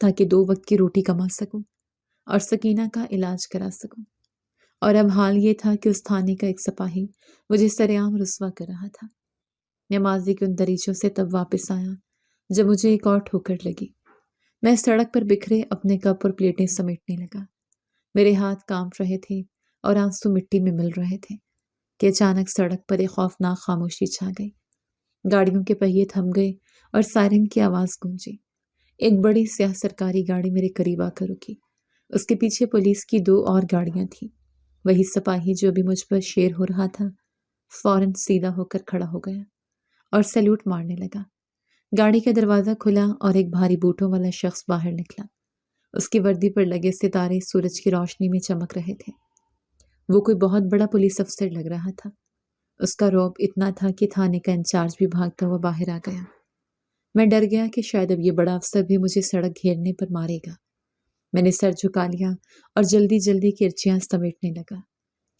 تاکہ 2 وقت کی روٹی کما سکوں اور سکینہ کا علاج کرا سکوں۔ اور اب حال یہ تھا کہ اس تھانے کا ایک سپاہی مجھے سرعام رسوا کر رہا تھا۔ میں ماضی کے ان دریچوں سے تب واپس آیا جب مجھے ایک اور ٹھوکر لگی۔ میں سڑک پر بکھرے اپنے کپ اور پلیٹیں سمیٹنے لگا۔ میرے ہاتھ کانپ رہے تھے اور آنسو مٹی میں مل رہے تھے کہ اچانک سڑک پر ایک خوفناک خاموشی چھا گئی۔ گاڑیوں کے پہیے تھم گئے اور سائرن کی آواز گونجی۔ ایک بڑی سیاہ سرکاری گاڑی میرے قریب آ کر رکی۔ اس کے پیچھے پولیس کی 2 اور گاڑیاں تھیں۔ وہی سپاہی جو ابھی مجھ پر شیر ہو رہا تھا فوراً سیدھا ہو کر کھڑا ہو گیا اور سیلوٹ مارنے لگا۔ گاڑی کا دروازہ کھلا اور ایک بھاری بوٹوں والا شخص باہر نکلا۔ اس کی وردی پر لگے ستارے سورج کی روشنی میں چمک رہے تھے۔ وہ کوئی بہت بڑا پولیس افسر لگ رہا تھا۔ اس کا رعب اتنا تھا کہ تھانے کا انچارج بھی بھاگتا ہوا باہر آ گیا۔ میں ڈر گیا کہ شاید اب یہ بڑا افسر بھی مجھے سڑک گھیرنے پر مارے گا۔ میں نے سر جھکا لیا اور جلدی جلدی کرچیاں سمیٹنے لگا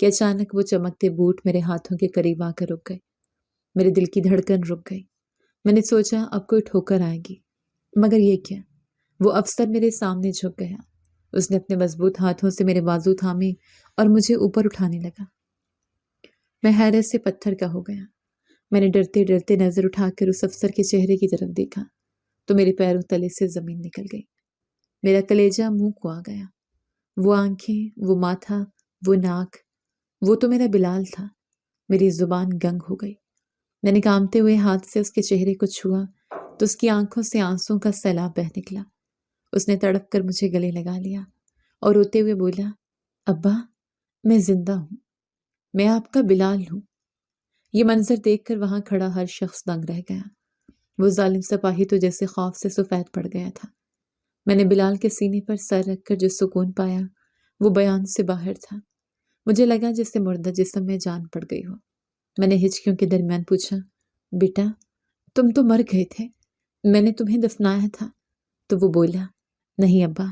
کہ اچانک وہ چمکتے بوٹ میرے ہاتھوں کے قریب آ کر رک گئے۔ میرے دل کی دھڑکن رک گئی۔ میں نے سوچا اب کوئی ٹھوکر آئے گی، مگر یہ کیا؟ وہ افسر میرے سامنے جھک گیا۔ اس نے اپنے مضبوط ہاتھوں سے میرے بازو تھامے اور مجھے اوپر اٹھانے لگا۔ میں حیرت سے پتھر کا ہو گیا۔ میں نے ڈرتے ڈرتے نظر اٹھا کر اس افسر کے چہرے کی طرف دیکھا تو میرے پیروں تلے سے زمین نکل گئی۔ میرا کلیجہ منہ کو آ گیا۔ وہ آنکھیں، وہ ماتھا، وہ ناک، وہ تو میرا بلال تھا۔ میری زبان گنگ ہو گئی۔ میں نے کانپتے ہوئے ہاتھ سے اس کے چہرے کو چھوا تو اس کی آنکھوں سے آنسوں کا سیلاب بہہ نکلا۔ اس نے تڑپ کر مجھے گلے لگا لیا اور روتے ہوئے بولا، ابا میں زندہ ہوں، میں آپ کا بلال ہوں۔ یہ منظر دیکھ کر وہاں کھڑا ہر شخص دنگ رہ گیا۔ وہ ظالم سپاہی تو جیسے خوف سے سفید پڑ گیا تھا۔ میں نے بلال کے سینے پر سر رکھ کر جو سکون پایا وہ بیان سے باہر تھا۔ مجھے لگا جیسے مردہ جسم میں جان پڑ گئی ہو۔ میں نے ہچکیوں کے درمیان پوچھا، بیٹا تم تو مر گئے تھے، میں نے تمہیں دفنایا تھا۔ تو وہ بولا، نہیں ابا،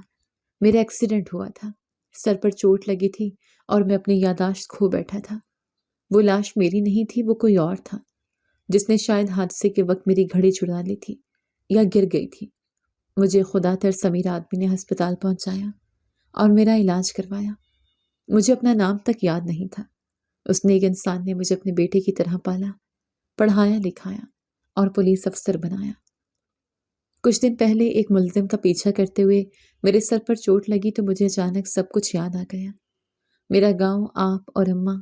میرا ایکسیڈنٹ ہوا تھا، سر پر چوٹ لگی تھی اور میں اپنی یاداشت کھو بیٹھا تھا۔ وہ لاش میری نہیں تھی، وہ کوئی اور تھا جس نے شاید حادثے کے وقت میری گھڑی چڑا لی تھی یا گر گئی تھی۔ مجھے خدا ترس امیر آدمی نے ہسپتال پہنچایا اور میرا علاج کروایا۔ مجھے اپنا نام تک یاد نہیں تھا۔ اس نیک انسان نے مجھے اپنے بیٹے کی طرح پالا، پڑھایا لکھایا اور پولیس افسر بنایا۔ کچھ دن پہلے ایک ملزم کا پیچھا کرتے ہوئے میرے سر پر چوٹ لگی تو مجھے اچانک سب کچھ یاد آ گیا۔ میرا گاؤں، آپ اور اماں۔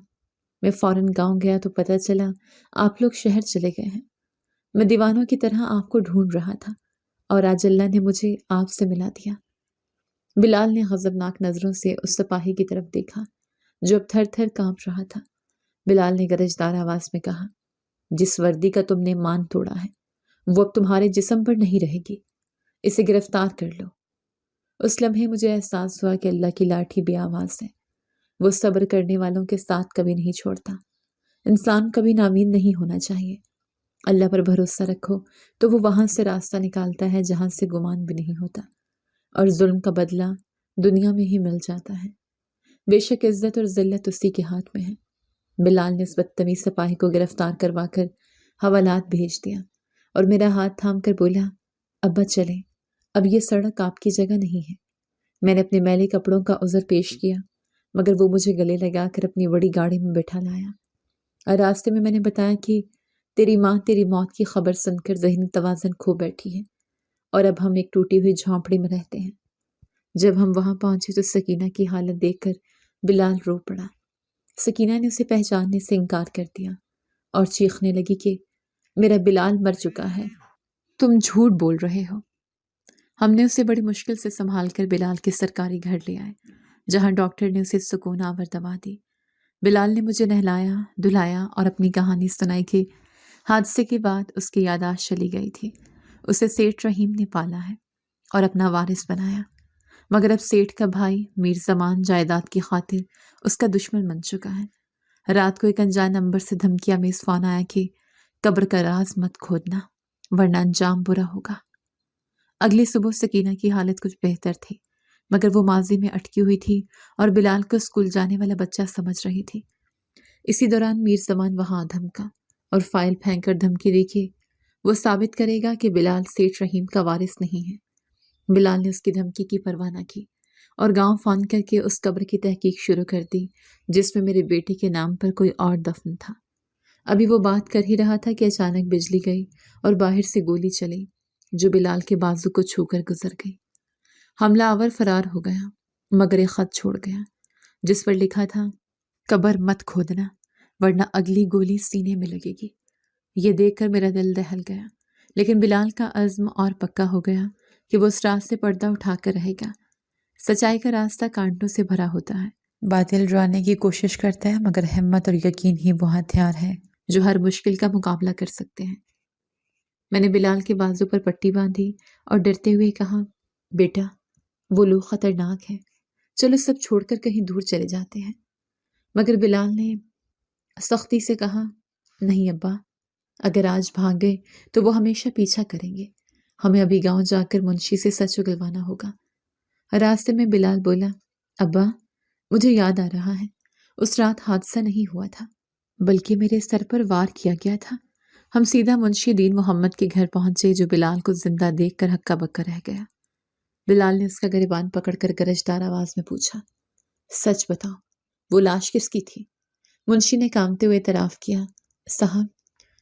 میں فوراً گاؤں گیا تو پتہ چلا آپ لوگ شہر چلے گئے ہیں۔ میں دیوانوں کی طرح آپ کو ڈھونڈ رہا تھا اور آج اللہ نے مجھے آپ سے ملا دیا۔ بلال نے غضبناک نظروں سے اس سپاہی کی طرف دیکھا جو اب تھر تھر کانپ رہا تھا۔ بلال نے گرجدار آواز میں کہا، جس وردی کا تم نے مان توڑا ہے وہ اب تمہارے جسم پر نہیں رہے گی، اسے گرفتار کر لو۔ اس لمحے مجھے احساس ہوا کہ اللہ کی لاٹھی بے آواز ہے۔ وہ صبر کرنے والوں کے ساتھ کبھی نہیں چھوڑتا۔ انسان کبھی نامید نہیں ہونا چاہیے۔ اللہ پر بھروسہ رکھو تو وہ وہاں سے راستہ نکالتا ہے جہاں سے گمان بھی نہیں ہوتا، اور ظلم کا بدلہ دنیا میں ہی مل جاتا ہے۔ بے شک عزت اور ذلت اسی کے ہاتھ میں ہے۔ بلال نے اس بدتمیز سپاہی کو گرفتار کروا کر حوالات بھیج دیا اور میرا ہاتھ تھام کر بولا، ابا چلیں، اب یہ سڑک آپ کی جگہ نہیں ہے۔ میں نے اپنے میلے کپڑوں کا عذر پیش کیا مگر وہ مجھے گلے لگا کر اپنی بڑی گاڑی میں بٹھا لایا، اور راستے میں نے بتایا کہ تیری ماں تیری موت کی خبر سن کر ذہنی توازن کھو بیٹھی ہے اور اب ہم ایک ٹوٹی ہوئی جھونپڑی میں رہتے ہیں۔ جب ہم وہاں پہنچے تو سکینہ کی حالت دیکھ کر بلال رو پڑا۔ سکینہ نے اسے پہچاننے سے انکار کر دیا اور چیخنے لگی کہ میرا بلال مر چکا ہے، تم جھوٹ بول رہے ہو۔ ہم نے اسے بڑی مشکل سے سنبھال کر بلال کے سرکاری گھر لے آئے جہاں ڈاکٹر نے اسے سکون آور دوا دی۔ بلال نے مجھے نہلایا دھلایا اور اپنی کہانی سنائی کہ حادثے کے بعد اس کی یاداشت چلی گئی تھی۔ اسے سیٹھ رحیم نے پالا ہے اور اپنا وارث بنایا، مگر اب سیٹھ کا بھائی میر زمان جائیداد کی خاطر اس کا دشمن بن چکا ہے۔ رات کو ایک انجان نمبر سے دھمکیاں میں اس فون آیا کہ قبر کا راز مت کھودنا ورنہ انجام برا ہوگا۔ اگلی صبح سکینہ کی حالت کچھ بہتر تھی مگر وہ ماضی میں اٹکی ہوئی تھی اور بلال کو اسکول جانے والا بچہ سمجھ رہی تھی۔ اسی دوران میر زمان وہاں دھمکا اور فائل پھینک کر دھمکی دی کہ وہ ثابت کرے گا کہ بلال سیٹھ رحیم کا وارث نہیں ہے۔ بلال نے اس کی دھمکی کی پرواہ نہ کی اور گاؤں فون کر کے اس قبر کی تحقیق شروع کر دی جس میں میرے بیٹے کے نام پر کوئی اور دفن تھا۔ ابھی وہ بات کر ہی رہا تھا کہ اچانک بجلی گئی اور باہر سے گولی چلی جو بلال کے بازو کو چھو کر گزر گئی۔ حملہ آور فرار ہو گیا مگر ایک خط چھوڑ گیا جس پر لکھا تھا قبر مت کھودنا ورنہ اگلی گولی سینے میں لگے گی۔ یہ دیکھ کر میرا دل دہل گیا لیکن بلال کا عزم اور پکا ہو گیا کہ وہ اس راز سے پردہ اٹھا کر رہے گا۔ سچائی کا راستہ کانٹوں سے بھرا ہوتا ہے، باطل ڈرانے کی کوشش کرتا ہے مگر ہمت اور یقین ہی وہ ہتھیار ہے جو ہر مشکل کا مقابلہ کر سکتے ہیں۔ میں نے بلال کے بازو پر پٹی باندھی اور ڈرتے ہوئے کہا بیٹا وہ لوگ خطرناک ہیں، چلو سب چھوڑ کر کہیں دور چلے جاتے ہیں۔ مگر بلال نے سختی سے کہا نہیں ابا، اگر آج بھاگ گئے تو وہ ہمیشہ پیچھا کریں گے، ہمیں ابھی گاؤں جا کر منشی سے سچ اگلوانا ہوگا۔ راستے میں بلال بولا ابا مجھے یاد آ رہا ہے اس رات حادثہ نہیں ہوا تھا بلکہ میرے سر پر وار کیا گیا تھا۔ ہم سیدھا منشی دین محمد کے گھر پہنچے جو بلال کو زندہ دیکھ کر ہکا بکا رہ گیا۔ بلال نے اس کا گریبان پکڑ کر گرجدار آواز میں پوچھا سچ بتاؤ وہ لاش کس کی تھی؟ منشی نے کانپتے ہوئے اعتراف کیا صاحب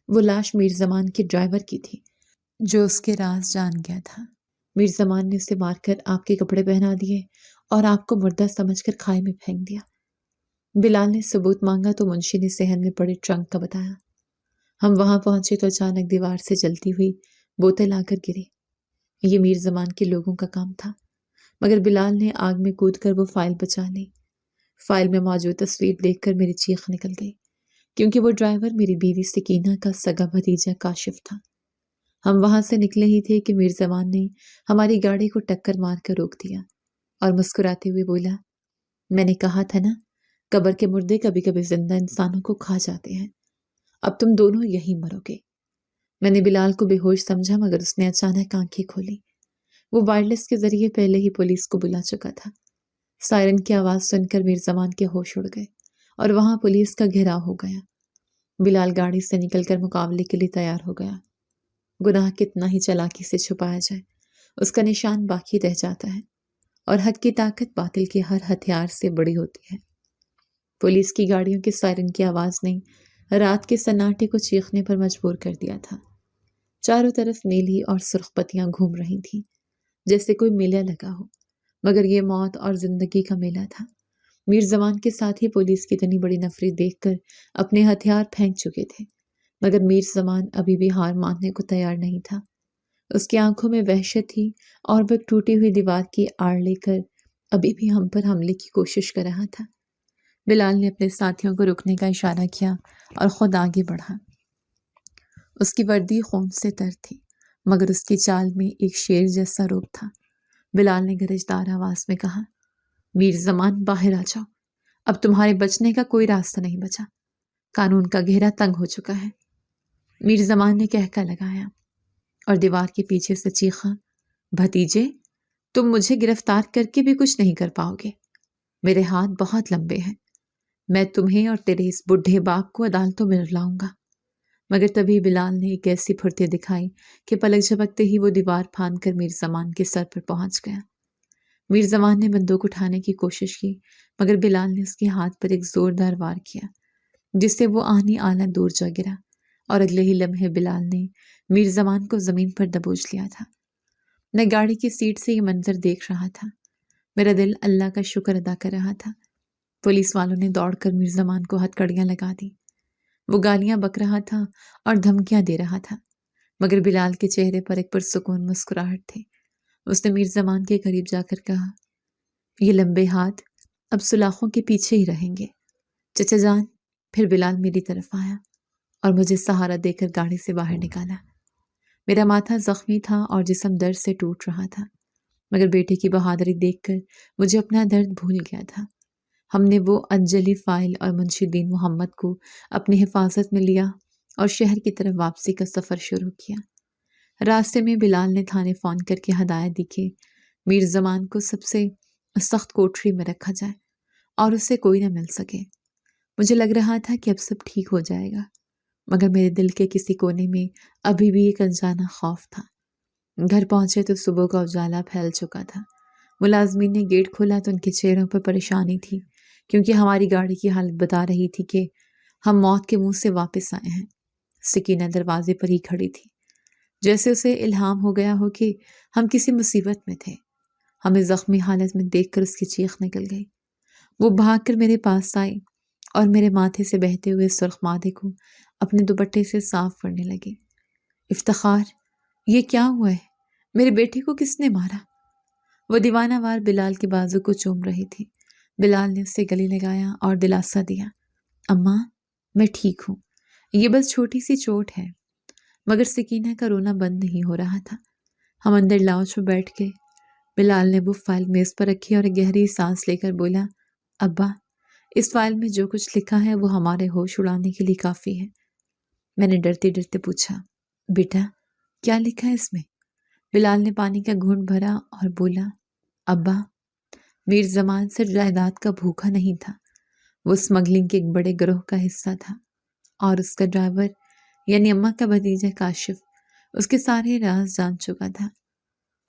وہ لاش میر زمان کے ڈرائیور کی تھی جو اس کے راز جان گیا تھا۔ میر زمان نے اسے مار کر آپ کے کپڑے پہنا دیے اور آپ کو مردہ سمجھ کر کھائی میں پھینک دیا۔ بلال نے ثبوت مانگا تو منشی نے صحن میں پڑے ٹرنک کا بتایا۔ ہم وہاں پہنچے تو اچانک دیوار سے جلتی ہوئی بوتل آ کر گری۔ یہ میر زمان کے لوگوں کا کام تھا مگر بلال نے آگ میں کود کر وہ فائل بچا لی۔ فائل میں موجود تصویر دیکھ کر میری چیخ نکل گئی کیونکہ وہ ڈرائیور میری بیوی سکینہ کا سگا بھتیجا کاشف تھا۔ ہم وہاں سے نکلے ہی تھے کہ میر زمان نے ہماری گاڑی کو ٹکر مار کر روک دیا اور مسکراتے ہوئے بولا میں نے کہا تھا نا قبر کے مردے کبھی کبھی زندہ انسانوں کو کھا جاتے ہیں، اب تم دونوں یہی مرو گے۔ میں نے بلال کو بے ہوش سمجھا مگر اس نے اچانک آنکھیں کھولی۔ وہ وائرلیس کے ذریعے پہلے ہی پولیس کو بلا چکا تھا۔ سائرن کی آواز سن کر میر زمان کے ہوش اڑ گئے اور وہاں پولیس کا گھیراؤ ہو گیا۔ بلال گاڑی سے نکل کر مقابلے کے لیے تیار ہو گیا۔ گناہ کتنا ہی چالاکی سے چھپایا جائے اس کا نشان باقی رہ جاتا ہے اور حق کی طاقت باطل کے ہر ہتھیار سے بڑی ہوتی ہے۔ پولیس کی گاڑیوں کے سائرن کی آواز نے رات کے سناٹے کو چیخنے پر مجبور کر دیا تھا۔ چاروں طرف نیلی اور سرخ پتیاں گھوم رہی تھیں جیسے کوئی میلہ لگا ہو مگر یہ موت اور زندگی کا میلہ تھا۔ میر زمان کے ساتھ ہی پولیس کی اتنی بڑی نفری دیکھ کر اپنے ہتھیار پھینک چکے تھے مگر میر زمان ابھی بھی ہار ماننے کو تیار نہیں تھا۔ اس کی آنکھوں میں وحشت تھی اور وہ ایک ٹوٹی ہوئی دیوار کی آڑ لے کر ابھی بھی ہم پر حملے کی کوشش کر رہا تھا۔ بلال نے اپنے ساتھیوں کو رکنے کا اشارہ کیا اور خود آگے بڑھا۔ اس کی وردی خون سے تر تھی مگر اس کی چال میں ایک شیر جیسا روب تھا۔ بلال نے گرجدار آواز میں کہا میر زمان باہر آ جاؤ، اب تمہارے بچنے کا کوئی راستہ نہیں بچا، قانون کا گھیرا تنگ ہو چکا ہے۔ میر زمان نے کہکا لگایا اور دیوار کے پیچھے سے چیخا بھتیجے تم مجھے گرفتار کر کے بھی کچھ نہیں کر پاؤ گے، میرے ہاتھ بہت لمبے ہیں، میں تمہیں اور تیرے اس بڈھے باپ کو عدالتوں میں لاؤں گا۔ مگر تبھی بلال نے ایک ایسی پھرتی دکھائی کہ پلک جھپکتے ہی وہ دیوار پھاند کر میر زمان کے سر پر پہنچ گیا۔ میر زمان نے بندوق اٹھانے کی کوشش کی مگر بلال نے اس کے ہاتھ پر ایک زوردار وار کیا جس سے وہ آہنی آلہ دور جا گرا اور اگلے ہی لمحے بلال نے میر زمان کو زمین پر دبوچ لیا تھا۔ میں گاڑی کی سیٹ سے یہ منظر دیکھ رہا تھا، میرا دل اللہ کا شکر ادا کر رہا تھا۔ پولیس والوں نے دوڑ کر میر زمان کو ہتھکڑیاں لگا دی۔ وہ گالیاں بک رہا تھا اور دھمکیاں دے رہا تھا مگر بلال کے چہرے پر ایک پرسکون مسکراہٹ تھی۔ اس نے میر زمان کے قریب جا کر کہا یہ لمبے ہاتھ اب سلاخوں کے پیچھے ہی رہیں گے چچا جان۔ پھر بلال میری طرف آیا اور مجھے سہارا دے کر گاڑی سے باہر نکالا۔ میرا ماتھا زخمی تھا اور جسم درد سے ٹوٹ رہا تھا مگر بیٹے کی بہادری دیکھ کر مجھے اپنا درد بھول گیا تھا۔ ہم نے وہ انجلی فائل اور منشی دین محمد کو اپنی حفاظت میں لیا اور شہر کی طرف واپسی کا سفر شروع کیا۔ راستے میں بلال نے تھانے فون کر کے ہدایت دی کہ میر زمان کو سب سے سخت کوٹری میں رکھا جائے اور اس سے کوئی نہ مل سکے۔ مجھے لگ رہا تھا کہ اب سب ٹھیک ہو جائے گا مگر میرے دل کے کسی کونے میں ابھی بھی ایک انجانا خوف تھا۔ گھر پہنچے تو صبح کا اجالا پھیل چکا تھا۔ ملازمین نے گیٹ کھولا تو ان کے چہروں پر پریشانی تھی، کیونکہ ہماری گاڑی کی حالت بتا رہی تھی کہ ہم موت کے منہ سے واپس آئے ہیں۔ سکینہ دروازے پر ہی کھڑی تھی، جیسے اسے الہام ہو گیا ہو کہ ہم کسی مصیبت میں تھے۔ ہمیں زخمی حالت میں دیکھ کر اس کی چیخ نکل گئی۔ وہ بھاگ کر میرے پاس آئی اور میرے ماتھے سے بہتے ہوئے سرخ مادے کو اپنے دوپٹے سے صاف کرنے لگی۔ افتخار، یہ کیا ہوا ہے؟ میرے بیٹے کو کس نے مارا؟ وہ دیوانہ وار بلال کے بازو کو چوم رہی تھی۔ بلال نے اسے گلے لگایا اور دلاسا دیا، اماں میں ٹھیک ہوں، یہ بس چھوٹی سی چوٹ ہے۔ مگر سکینہ کا رونا بند نہیں ہو رہا تھا۔ ہم اندر لاؤنج میں بیٹھ گئے۔ بلال نے وہ فائل میز پر رکھی اور گہری سانس لے کر بولا، ابا اس فائل میں جو کچھ لکھا ہے وہ ہمارے ہوش اڑانے کے لیے کافی ہے۔ میں نے ڈرتے ڈرتے پوچھا، بیٹا کیا لکھا ہے اس میں؟ بلال نے پانی کا گھونٹ بھرا اور بولا، ابا میر زمان صرف جائیداد کا بھوکا نہیں تھا، وہ اسمگلنگ کے ایک بڑے گروہ کا حصہ تھا، اور اس کا ڈرائیور یعنی اماں کا بھتیجا کاشف اس کے سارے راز جان چکا تھا۔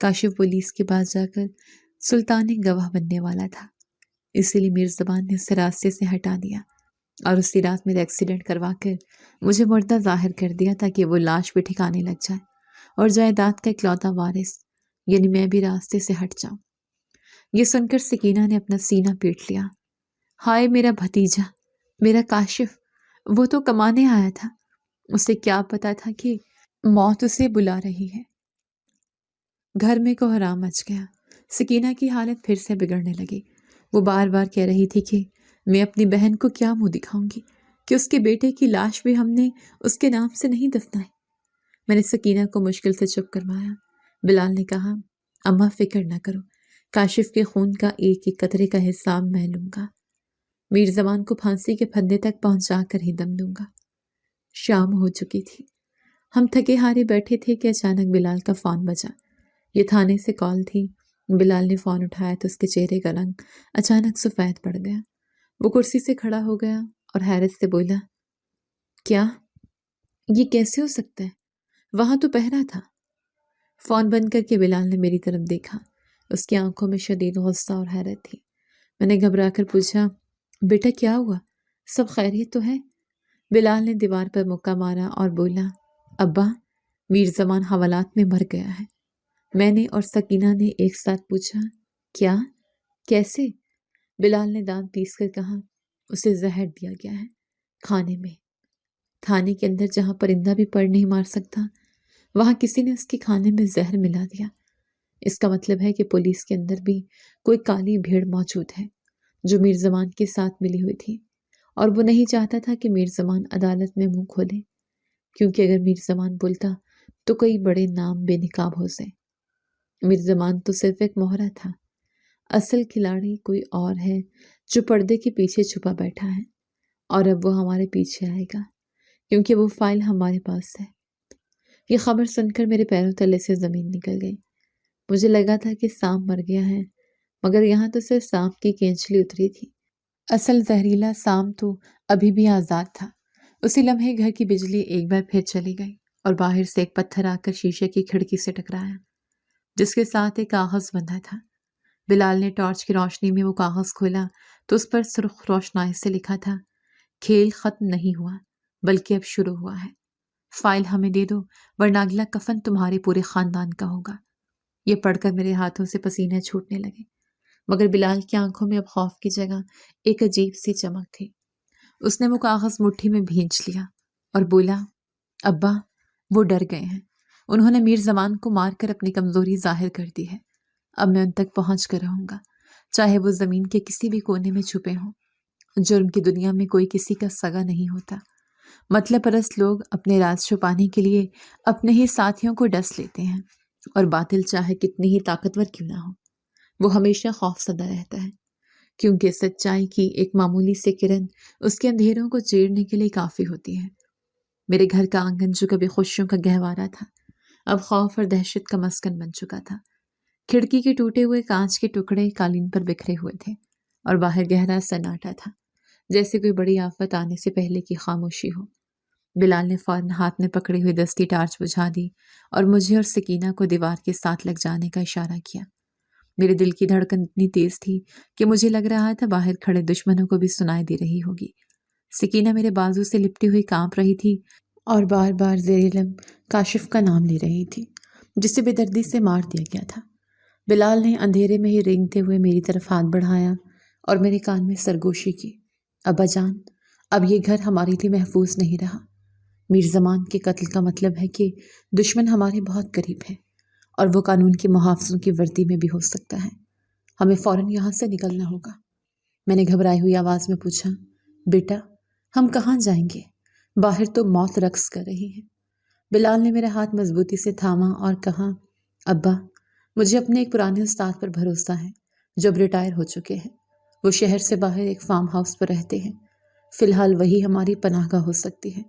کاشف پولیس کے پاس جا کر سلطانی گواہ بننے والا تھا، اسی لیے میر زبان نے اسے راستے سے ہٹا دیا اور اسی رات میرا ایکسیڈنٹ کروا کر مجھے مردہ ظاہر کر دیا تاکہ وہ لاش بھی ٹھکانے لگ جائے اور جائیداد کا اکلوتا وارث یعنی میں بھی راستے سے ہٹ جاؤں۔ یہ سن کر سکینہ نے اپنا سینہ پیٹ لیا۔ ہائے میرا بھتیجا، میرا کاشف، وہ تو کمانے آیا تھا، اسے کیا پتا تھا کہ موت اسے بلا رہی ہے۔ گھر میں کوہرام مچ گیا۔ سکینہ کی حالت پھر سے بگڑنے لگی۔ وہ بار بار کہہ رہی تھی کہ میں اپنی بہن کو کیا منہ دکھاؤں گی کہ اس کے بیٹے کی لاش بھی ہم نے اس کے نام سے نہیں دفنائی۔ میں نے سکینہ کو مشکل سے چپ کروایا۔ بلال نے کہا، اماں فکر نہ کرو، کاشف کے خون کا ایک ایک قطرے کا حساب میں لوں گا۔ میر زمان کو پھانسی کے پھندے تک پہنچا کر ہی دم دوں گا۔ شام ہو چکی تھی۔ ہم تھکے ہارے بیٹھے تھے کہ اچانک بلال کا فون بجا۔ یہ تھانے سے کال تھی۔ بلال نے فون اٹھایا تو اس کے چہرے کا رنگ اچانک سفید پڑ گیا۔ وہ کرسی سے کھڑا ہو گیا اور حیرت سے بولا، کیا؟ یہ کیسے ہو سکتا ہے؟ وہاں تو پہرا تھا۔ فون بند کر کے بلال نے میری طرف دیکھا۔ اس کی آنکھوں میں شدید غصہ اور حیرت تھی۔ میں نے گھبرا کر پوچھا، بیٹا کیا ہوا؟ سب خیریت تو ہے؟ بلال نے دیوار پر مکہ مارا اور بولا، ابا میر زمان حوالات میں مر گیا ہے۔ میں نے اور سکینہ نے ایک ساتھ پوچھا، کیا؟ کیسے؟ بلال نے دانت پیس کر کہا، اسے زہر دیا گیا ہے، کھانے میں۔ تھانے کے اندر جہاں پرندہ بھی پر نہیں مار سکتا، وہاں کسی نے اس کے کھانے میں زہر ملا دیا۔ اس کا مطلب ہے کہ پولیس کے اندر بھی کوئی کالی بھیڑ موجود ہے جو میر زمان کے ساتھ ملی ہوئی تھی، اور وہ نہیں چاہتا تھا کہ میر زمان عدالت میں منہ کھولے، کیونکہ اگر میر زمان بولتا تو کئی بڑے نام بے نقاب ہو سے۔ میر زمان تو صرف ایک مہرا تھا، اصل کھلاڑی کوئی اور ہے جو پردے کے پیچھے چھپا بیٹھا ہے، اور اب وہ ہمارے پیچھے آئے گا کیونکہ وہ فائل ہمارے پاس ہے۔ یہ خبر سن کر میرے پیروں تلے سے زمین نکل گئی۔ مجھے لگا تھا کہ سانپ مر گیا ہے، مگر یہاں تو صرف سانپ کی کینچلی اتری تھی۔ اصل زہریلا سانپ تو ابھی بھی آزاد تھا۔ اسی لمحے گھر کی بجلی ایک بار پھر چلی گئی اور باہر سے ایک پتھر آ کر شیشے کی کھڑکی سے ٹکرایا، جس کے ساتھ ایک کاغذ بندھا تھا۔ بلال نے ٹارچ کی روشنی میں وہ کاغذ کھولا تو اس پر سرخ روشنائی سے لکھا تھا، کھیل ختم نہیں ہوا بلکہ اب شروع ہوا ہے، فائل ہمیں دے دو ورنہ اگلا کفن تمہارے پورے خاندان کا ہوگا۔ یہ پڑھ کر میرے ہاتھوں سے پسینے چھوٹنے لگے، مگر بلال کی آنکھوں میں اب خوف کی جگہ ایک عجیب سی چمک تھی۔ اس نے وہ کاغذ مٹھی میں بھینچ لیا اور بولا، ابا وہ ڈر گئے ہیں، انہوں نے میر زمان کو مار کر اپنی کمزوری ظاہر کر دی ہے۔ اب میں ان تک پہنچ کر رہوں گا، چاہے وہ زمین کے کسی بھی کونے میں چھپے ہوں۔ جرم کی دنیا میں کوئی کسی کا سگا نہیں ہوتا۔ مطلب پرست لوگ اپنے راز چھپانے کے لیے اپنے ہی ساتھیوں کو ڈس لیتے ہیں، اور باطل چاہے کتنی ہی طاقتور کیوں نہ ہو، وہ ہمیشہ خوف زدہ رہتا ہے، کیونکہ سچائی کی ایک معمولی سی کرن اس کے اندھیروں کو چیرنے کے لیے کافی ہوتی ہے۔ میرے گھر کا آنگن جو کبھی خوشیوں کا گہوارہ تھا، اب خوف اور دہشت کا مسکن بن چکا تھا۔ کھڑکی کے ٹوٹے ہوئے کانچ کے ٹکڑے قالین پر بکھرے ہوئے تھے اور باہر گہرا سناٹا تھا، جیسے کوئی بڑی آفت آنے سے پہلے کی خاموشی ہو۔ بلال نے فوراً ہاتھ میں پکڑی ہوئی دستی ٹارچ بجھا دی اور مجھے اور سکینہ کو دیوار کے ساتھ لگ جانے کا اشارہ کیا۔ میرے دل کی دھڑکن اتنی تیز تھی کہ مجھے لگ رہا تھا باہر کھڑے دشمنوں کو بھی سنائی دے رہی ہوگی۔ سکینہ میرے بازو سے لپٹی ہوئی کانپ رہی تھی اور بار بار زیر لب کاشف کا نام لے رہی تھی، جسے بے دردی سے مار دیا گیا تھا۔ بلال نے اندھیرے میں ہی رینگتے ہوئے میری طرف ہاتھ بڑھایا اور میرے کان میں سرگوشی کی۔ ابا جان، اب یہ گھر ہمارے لیے محفوظ نہیں رہا۔ میر زمان کے قتل کا مطلب ہے کہ دشمن ہمارے بہت قریب ہے اور وہ قانون کے محافظوں کی وردی میں بھی ہو سکتا ہے۔ ہمیں فوراً یہاں سے نکلنا ہوگا۔ میں نے گھبرائی ہوئی آواز میں پوچھا، بیٹا ہم کہاں جائیں گے؟ باہر تو موت رقص کر رہی ہے۔ بلال نے میرا ہاتھ مضبوطی سے تھاما اور کہا، ابا مجھے اپنے ایک پرانے استاد پر بھروسہ ہے جو اب ریٹائر ہو چکے ہیں۔ وہ شہر سے باہر ایک فارم ہاؤس پر رہتے ہیں۔ فی الحال وہی ہماری پناہ گاہ ہو سکتی ہے۔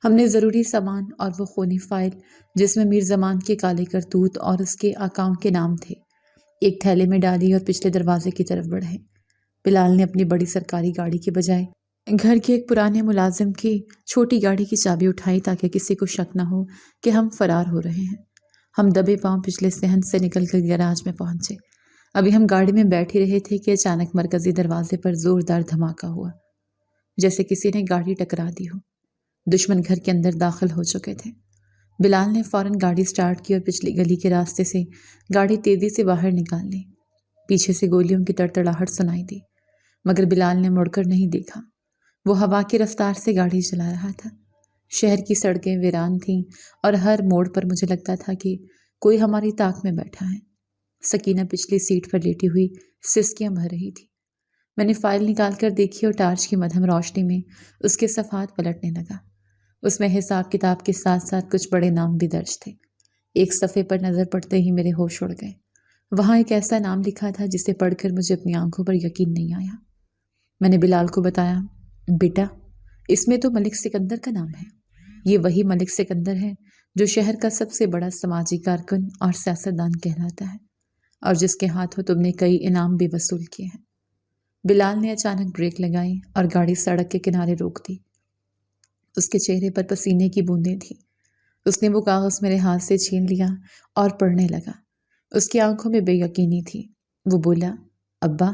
ہم نے ضروری سامان اور وہ خونی فائل جس میں میر زمان کے کالے کرتوت اور اس کے آقاؤں کے نام تھے ایک تھیلے میں ڈالی اور پچھلے دروازے کی طرف بڑھے۔ بلال نے اپنی بڑی سرکاری گاڑی کے بجائے گھر کے ایک پرانے ملازم کی چھوٹی گاڑی کی چابی اٹھائی تاکہ کسی کو شک نہ ہو کہ ہم فرار ہو رہے ہیں۔ ہم دبے پاؤں پچھلے صحن سے نکل کر گیراج میں پہنچے۔ ابھی ہم گاڑی میں بیٹھ ہی رہے تھے کہ اچانک مرکزی دروازے پر زوردار دھماکہ ہوا، جیسے کسی نے گاڑی ٹکرا دی ہو۔ دشمن گھر کے اندر داخل ہو چکے تھے۔ بلال نے فوراً گاڑی سٹارٹ کی اور پچھلی گلی کے راستے سے گاڑی تیزی سے باہر نکال لی۔ پیچھے سے گولیوں کی تڑتڑاہٹ سنائی دی، مگر بلال نے مڑ کر نہیں دیکھا۔ وہ ہوا کی رفتار سے گاڑی چلا رہا تھا۔ شہر کی سڑکیں ویران تھیں اور ہر موڑ پر مجھے لگتا تھا کہ کوئی ہماری طاق میں بیٹھا ہے۔ سکینہ پچھلی سیٹ پر لیٹی ہوئی سسکیاں بھر رہی تھی۔ میں نے فائل نکال کر دیکھی اور ٹارچ کی مدھم روشنی میں اس کے صفحات پلٹنے لگا۔ اس میں حساب کتاب کے ساتھ ساتھ کچھ بڑے نام بھی درج تھے۔ ایک صفحے پر نظر پڑتے ہی میرے ہوش اڑ گئے۔ وہاں ایک ایسا نام لکھا تھا جسے پڑھ کر مجھے اپنی آنکھوں پر یقین نہیں آیا۔ میں نے بلال کو بتایا، بیٹا اس میں تو ملک سکندر کا نام ہے۔ یہ وہی ملک سکندر ہے جو شہر کا سب سے بڑا سماجی کارکن اور سیاستدان کہلاتا ہے، اور جس کے ہاتھوں تم نے کئی انعام بھی وصول کیے ہیں۔ بلال نے اچانک بریک لگائی اور گاڑی سڑک کے کنارے روک دی۔ اس کے چہرے پر پسینے کی بوندیں تھیں۔ اس نے وہ کاغذ میرے ہاتھ سے چھین لیا اور پڑھنے لگا۔ اس کی آنکھوں میں بے یقینی تھی۔ وہ بولا، ابا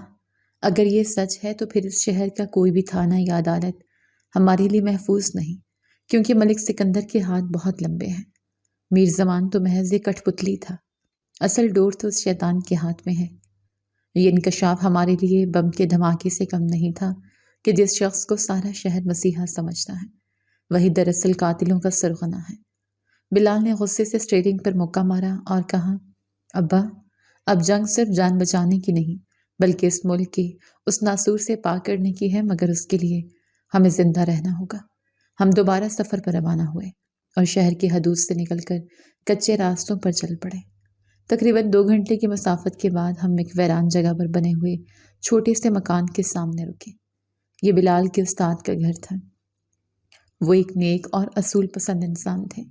اگر یہ سچ ہے تو پھر اس شہر کا کوئی بھی تھانہ یا عدالت ہمارے لیے محفوظ نہیں، کیونکہ ملک سکندر کے ہاتھ بہت لمبے ہیں۔ میر زمان تو محض ایک کٹھ پتلی تھا، اصل ڈور تو اس شیطان کے ہاتھ میں ہے۔ یہ انکشاف ہمارے لیے بم کے دھماکے سے کم نہیں تھا کہ جس شخص کو سارا شہر مسیحا سمجھتا ہے وہی دراصل قاتلوں کا سرغنہ ہے۔ بلال نے غصے سے اسٹیئرنگ پر مکہ مارا اور کہا، ابا اب جنگ صرف جان بچانے کی نہیں بلکہ اس ملک کی اس ناسور سے پاک کرنے کی ہے، مگر اس کے لیے ہمیں زندہ رہنا ہوگا۔ ہم دوبارہ سفر پر روانہ ہوئے اور شہر کی حدود سے نکل کر کچے راستوں پر چل پڑے۔ تقریباً 2 گھنٹے کی مسافت کے بعد ہم ایک ویران جگہ پر بنے ہوئے چھوٹے سے مکان کے سامنے رکے۔ یہ بلال کے استاد کا گھر تھا۔ وہ ایک نیک اور اصول پسند انسان تھے۔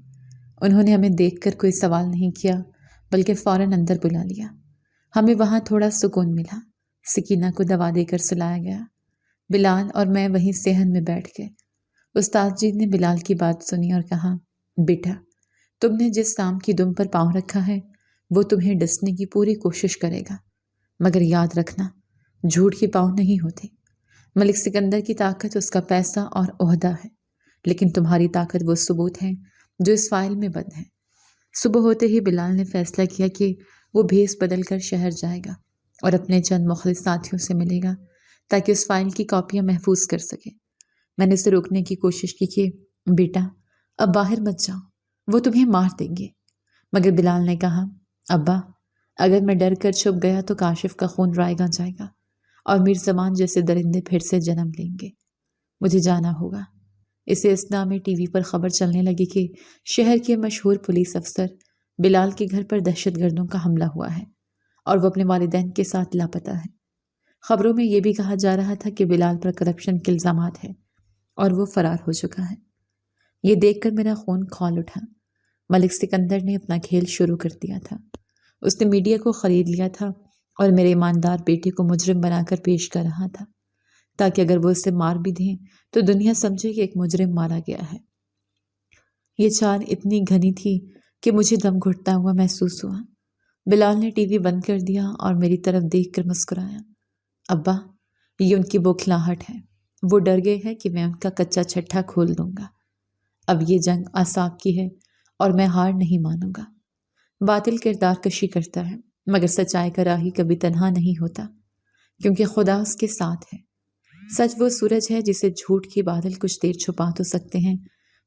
انہوں نے ہمیں دیکھ کر کوئی سوال نہیں کیا بلکہ فوراً اندر بلا لیا۔ ہمیں وہاں تھوڑا سکون ملا۔ سکینہ کو دوا دے کر سلایا گیا۔ بلال اور میں وہیں صحن میں بیٹھ گئے۔ استاد جی نے بلال کی بات سنی اور کہا، بیٹا تم نے جس کام کی دم پر پاؤں رکھا ہے وہ تمہیں ڈسنے کی پوری کوشش کرے گا، مگر یاد رکھنا جھوٹ کے پاؤں نہیں ہوتے۔ ملک سکندر کی طاقت اس کا پیسہ اور عہدہ ہے، لیکن تمہاری طاقت وہ ثبوت ہے جو اس فائل میں بند ہے۔ صبح ہوتے ہی بلال نے فیصلہ کیا کہ وہ بھیس بدل کر شہر جائے گا اور اپنے چند مخلص ساتھیوں سے ملے گا تاکہ اس فائل کی کاپیاں محفوظ کر سکے۔ میں نے اسے روکنے کی کوشش کی کہ بیٹا اب باہر مت جاؤ، وہ تمہیں مار دیں گے، مگر بلال نے کہا، ابا اگر میں ڈر کر چھپ گیا تو کاشف کا خون رائیگاں جائے گا اور میر زمان جیسے درندے پھر سے جنم لیں گے۔ مجھے جانا ہوگا۔ اسے اثنا میں ٹی وی پر خبر چلنے لگی کہ شہر کے مشہور پولیس افسر بلال کے گھر پر دہشت گردوں کا حملہ ہوا ہے اور وہ اپنے والدین کے ساتھ لاپتہ ہے۔ خبروں میں یہ بھی کہا جا رہا تھا کہ بلال پر کرپشن کے الزامات ہیں اور وہ فرار ہو چکا ہے۔ یہ دیکھ کر میرا خون کھول اٹھا۔ ملک سکندر نے اپنا کھیل شروع کر دیا تھا۔ اس نے میڈیا کو خرید لیا تھا اور میرے ایماندار بیٹے کو مجرم بنا کر پیش کر رہا تھا تاکہ اگر وہ اسے مار بھی دیں تو دنیا سمجھے کہ ایک مجرم مارا گیا ہے یہ چال اتنی گھنی تھی کہ مجھے دم گھٹتا ہوا محسوس ہوا۔ بلال نے ٹی وی بند کر دیا اور میری طرف دیکھ کر مسکرایا۔ ابا، یہ ان کی بوکھلاہٹ ہے۔ وہ ڈر گئے ہیں کہ میں ان کا کچا چھٹا کھول دوں گا۔ اب یہ جنگ اعصاب کی ہے اور میں ہار نہیں مانوں گا۔ باطل کردار کشی کرتا ہے، مگر سچائی کا راہی کبھی تنہا نہیں ہوتا، کیونکہ خدا اس کے ساتھ ہے۔ سچ وہ سورج ہے جسے جھوٹ کے بادل کچھ دیر چھپا تو سکتے ہیں،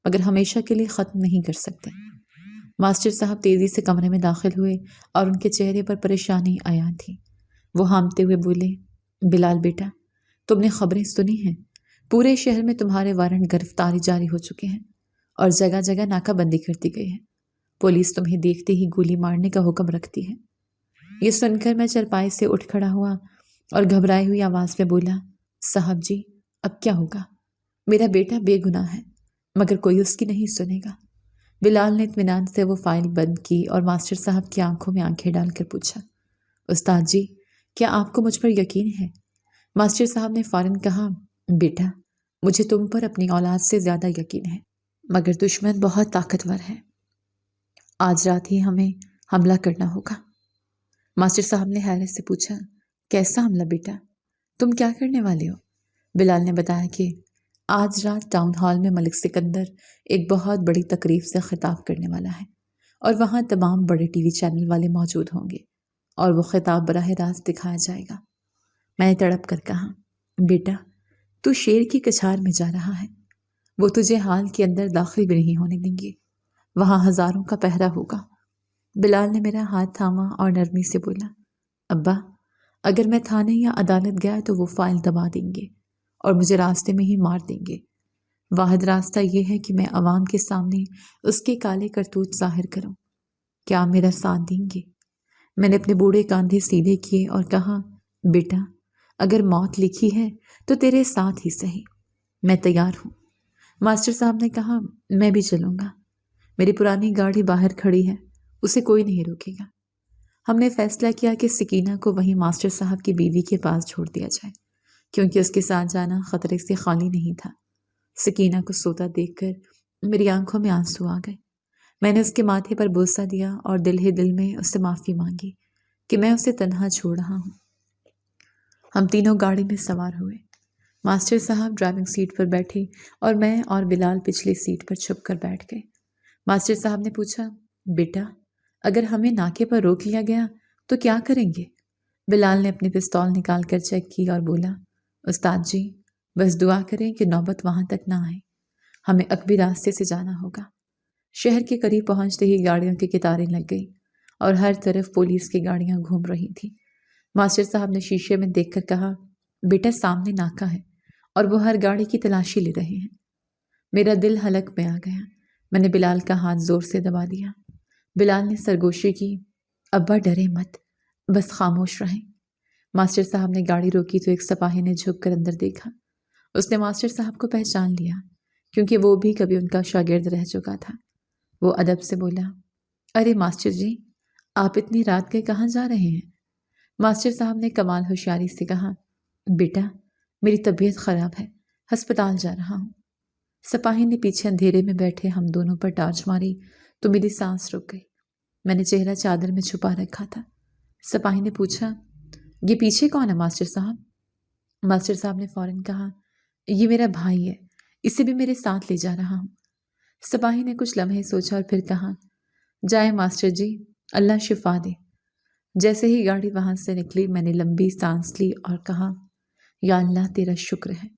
مگر ہمیشہ کے لیے ختم نہیں کر سکتے۔ ماسٹر صاحب تیزی سے کمرے میں داخل ہوئے اور ان کے چہرے پر پریشانی عیاں تھی۔ وہ ہامتے ہوئے بولے، بلال بیٹا، تم نے خبریں سنی ہیں؟ پورے شہر میں تمہارے وارنٹ گرفتاری جاری ہو چکے ہیں اور جگہ جگہ ناکہ بندی کر دی گئی ہے۔ پولیس تمہیں دیکھتے ہی گولی مارنے کا حکم رکھتی ہے۔ یہ سن کر میں چرپائی سے اٹھ کھڑا ہوا اور گھبرائی ہوئی آواز میں بولا، صاحب جی، اب کیا ہوگا؟ میرا بیٹا بے گناہ ہے، مگر کوئی اس کی نہیں سنے گا۔ بلال نے اطمینان سے وہ فائل بند کی اور ماسٹر صاحب کی آنکھوں میں آنکھیں ڈال کر پوچھا، استاد جی، کیا آپ کو مجھ پر یقین ہے؟ ماسٹر صاحب نے فوراً کہا، بیٹا، مجھے تم پر اپنی اولاد سے زیادہ یقین ہے، مگر دشمن بہت طاقتور ہے۔ آج رات ہی ہمیں حملہ کرنا ہوگا۔ ماسٹر صاحب نے حیرت سے پوچھا، کیسا حملہ بیٹا؟ تم کیا کرنے والے ہو؟ بلال نے بتایا کہ آج رات ٹاؤن ہال میں ملک سکندر ایک بہت بڑی تقریب سے خطاب کرنے والا ہے اور وہاں تمام بڑے ٹی وی چینل والے موجود ہوں گے اور وہ خطاب براہ راست دکھایا جائے گا۔ میں نے تڑپ کر کہا، بیٹا، تو شیر کی کچھار میں جا رہا ہے۔ وہ تجھے ہال کے اندر داخل بھی نہیں ہونے دیں گے، وہاں ہزاروں کا پہرا ہوگا۔ بلال نے میرا ہاتھ تھاما اور نرمی سے بولا، ابا، اگر میں تھانے یا عدالت گیا تو وہ فائل دبا دیں گے اور مجھے راستے میں ہی مار دیں گے۔ واحد راستہ یہ ہے کہ میں عوام کے سامنے اس کے کالے کرتوت ظاہر کروں۔ کیا میرا ساتھ دیں گے؟ میں نے اپنے بوڑھے کاندھے سیدھے کیے اور کہا، بیٹا، اگر موت لکھی ہے تو تیرے ساتھ ہی صحیح، میں تیار ہوں۔ ماسٹر صاحب نے کہا، میں بھی چلوں گا۔ میری پرانی گاڑی باہر کھڑی ہے، اسے کوئی نہیں روکے گا۔ ہم نے فیصلہ کیا کہ سکینہ کو وہیں ماسٹر صاحب کی بیوی کے پاس چھوڑ دیا جائے، کیونکہ اس کے ساتھ جانا خطرے سے خالی نہیں تھا۔ سکینہ کو سوتا دیکھ کر میری آنکھوں میں آنسو آ گئے۔ میں نے اس کے ماتھے پر بوسہ دیا اور دل ہی دل میں اس سے معافی مانگی کہ میں اسے تنہا چھوڑ رہا ہوں۔ ہم تینوں گاڑی میں سوار ہوئے۔ ماسٹر صاحب ڈرائیونگ سیٹ پر بیٹھے اور میں اور بلال پچھلی سیٹ پر چھپ کر بیٹھ گئے۔ ماسٹر صاحب نے پوچھا، بیٹا، اگر ہمیں ناکے پر روک لیا گیا تو کیا کریں گے؟ بلال نے اپنی پستول نکال کر چیک کی اور بولا، استاد جی، بس دعا کریں کہ نوبت وہاں تک نہ آئے۔ ہمیں عقبی راستے سے جانا ہوگا۔ شہر کے قریب پہنچتے ہی گاڑیوں کی قطاریں لگ گئی اور ہر طرف پولیس کی گاڑیاں گھوم رہی تھیں۔ ماسٹر صاحب نے شیشے میں دیکھ کر کہا، بیٹا، سامنے ناکہ ہے اور وہ ہر گاڑی کی تلاشی لے رہے ہیں۔ میرا دل حلق میں آ گیا۔ میں نے بلال کا ہاتھ زور سے دبا دیا۔ بلال نے سرگوشی کی، ابا ڈرے مت، بس خاموش رہیں۔ ماسٹر صاحب نے گاڑی روکی تو ایک سپاہی نے جھک کر اندر دیکھا۔ اس نے ماسٹر صاحب کو پہچان لیا، کیونکہ وہ بھی کبھی ان کا شاگرد رہ چکا تھا۔ وہ ادب سے بولا، ارے ماسٹر جی، آپ اتنی رات کے کہاں جا رہے ہیں؟ ماسٹر صاحب نے کمال ہوشیاری سے کہا، بیٹا، میری طبیعت خراب ہے، ہسپتال جا رہا ہوں۔ سپاہی نے پیچھے اندھیرے میں بیٹھے ہم دونوں پر ٹارچ ماری تو میری سانس رک گئی۔ میں نے چہرہ چادر میں چھپا رکھا تھا۔ سپاہی نے پوچھا، یہ پیچھے کون ہے ماسٹر صاحب؟ ماسٹر صاحب نے فوراً کہا، یہ میرا بھائی ہے، اسے بھی میرے ساتھ لے جا رہا ہوں۔ سپاہی نے کچھ لمحے سوچا اور پھر کہا، جائے ماسٹر جی، اللہ شفا دے۔ جیسے ہی گاڑی وہاں سے نکلی میں نے لمبی سانس لی اور کہا، یا اللہ تیرا شکر ہے۔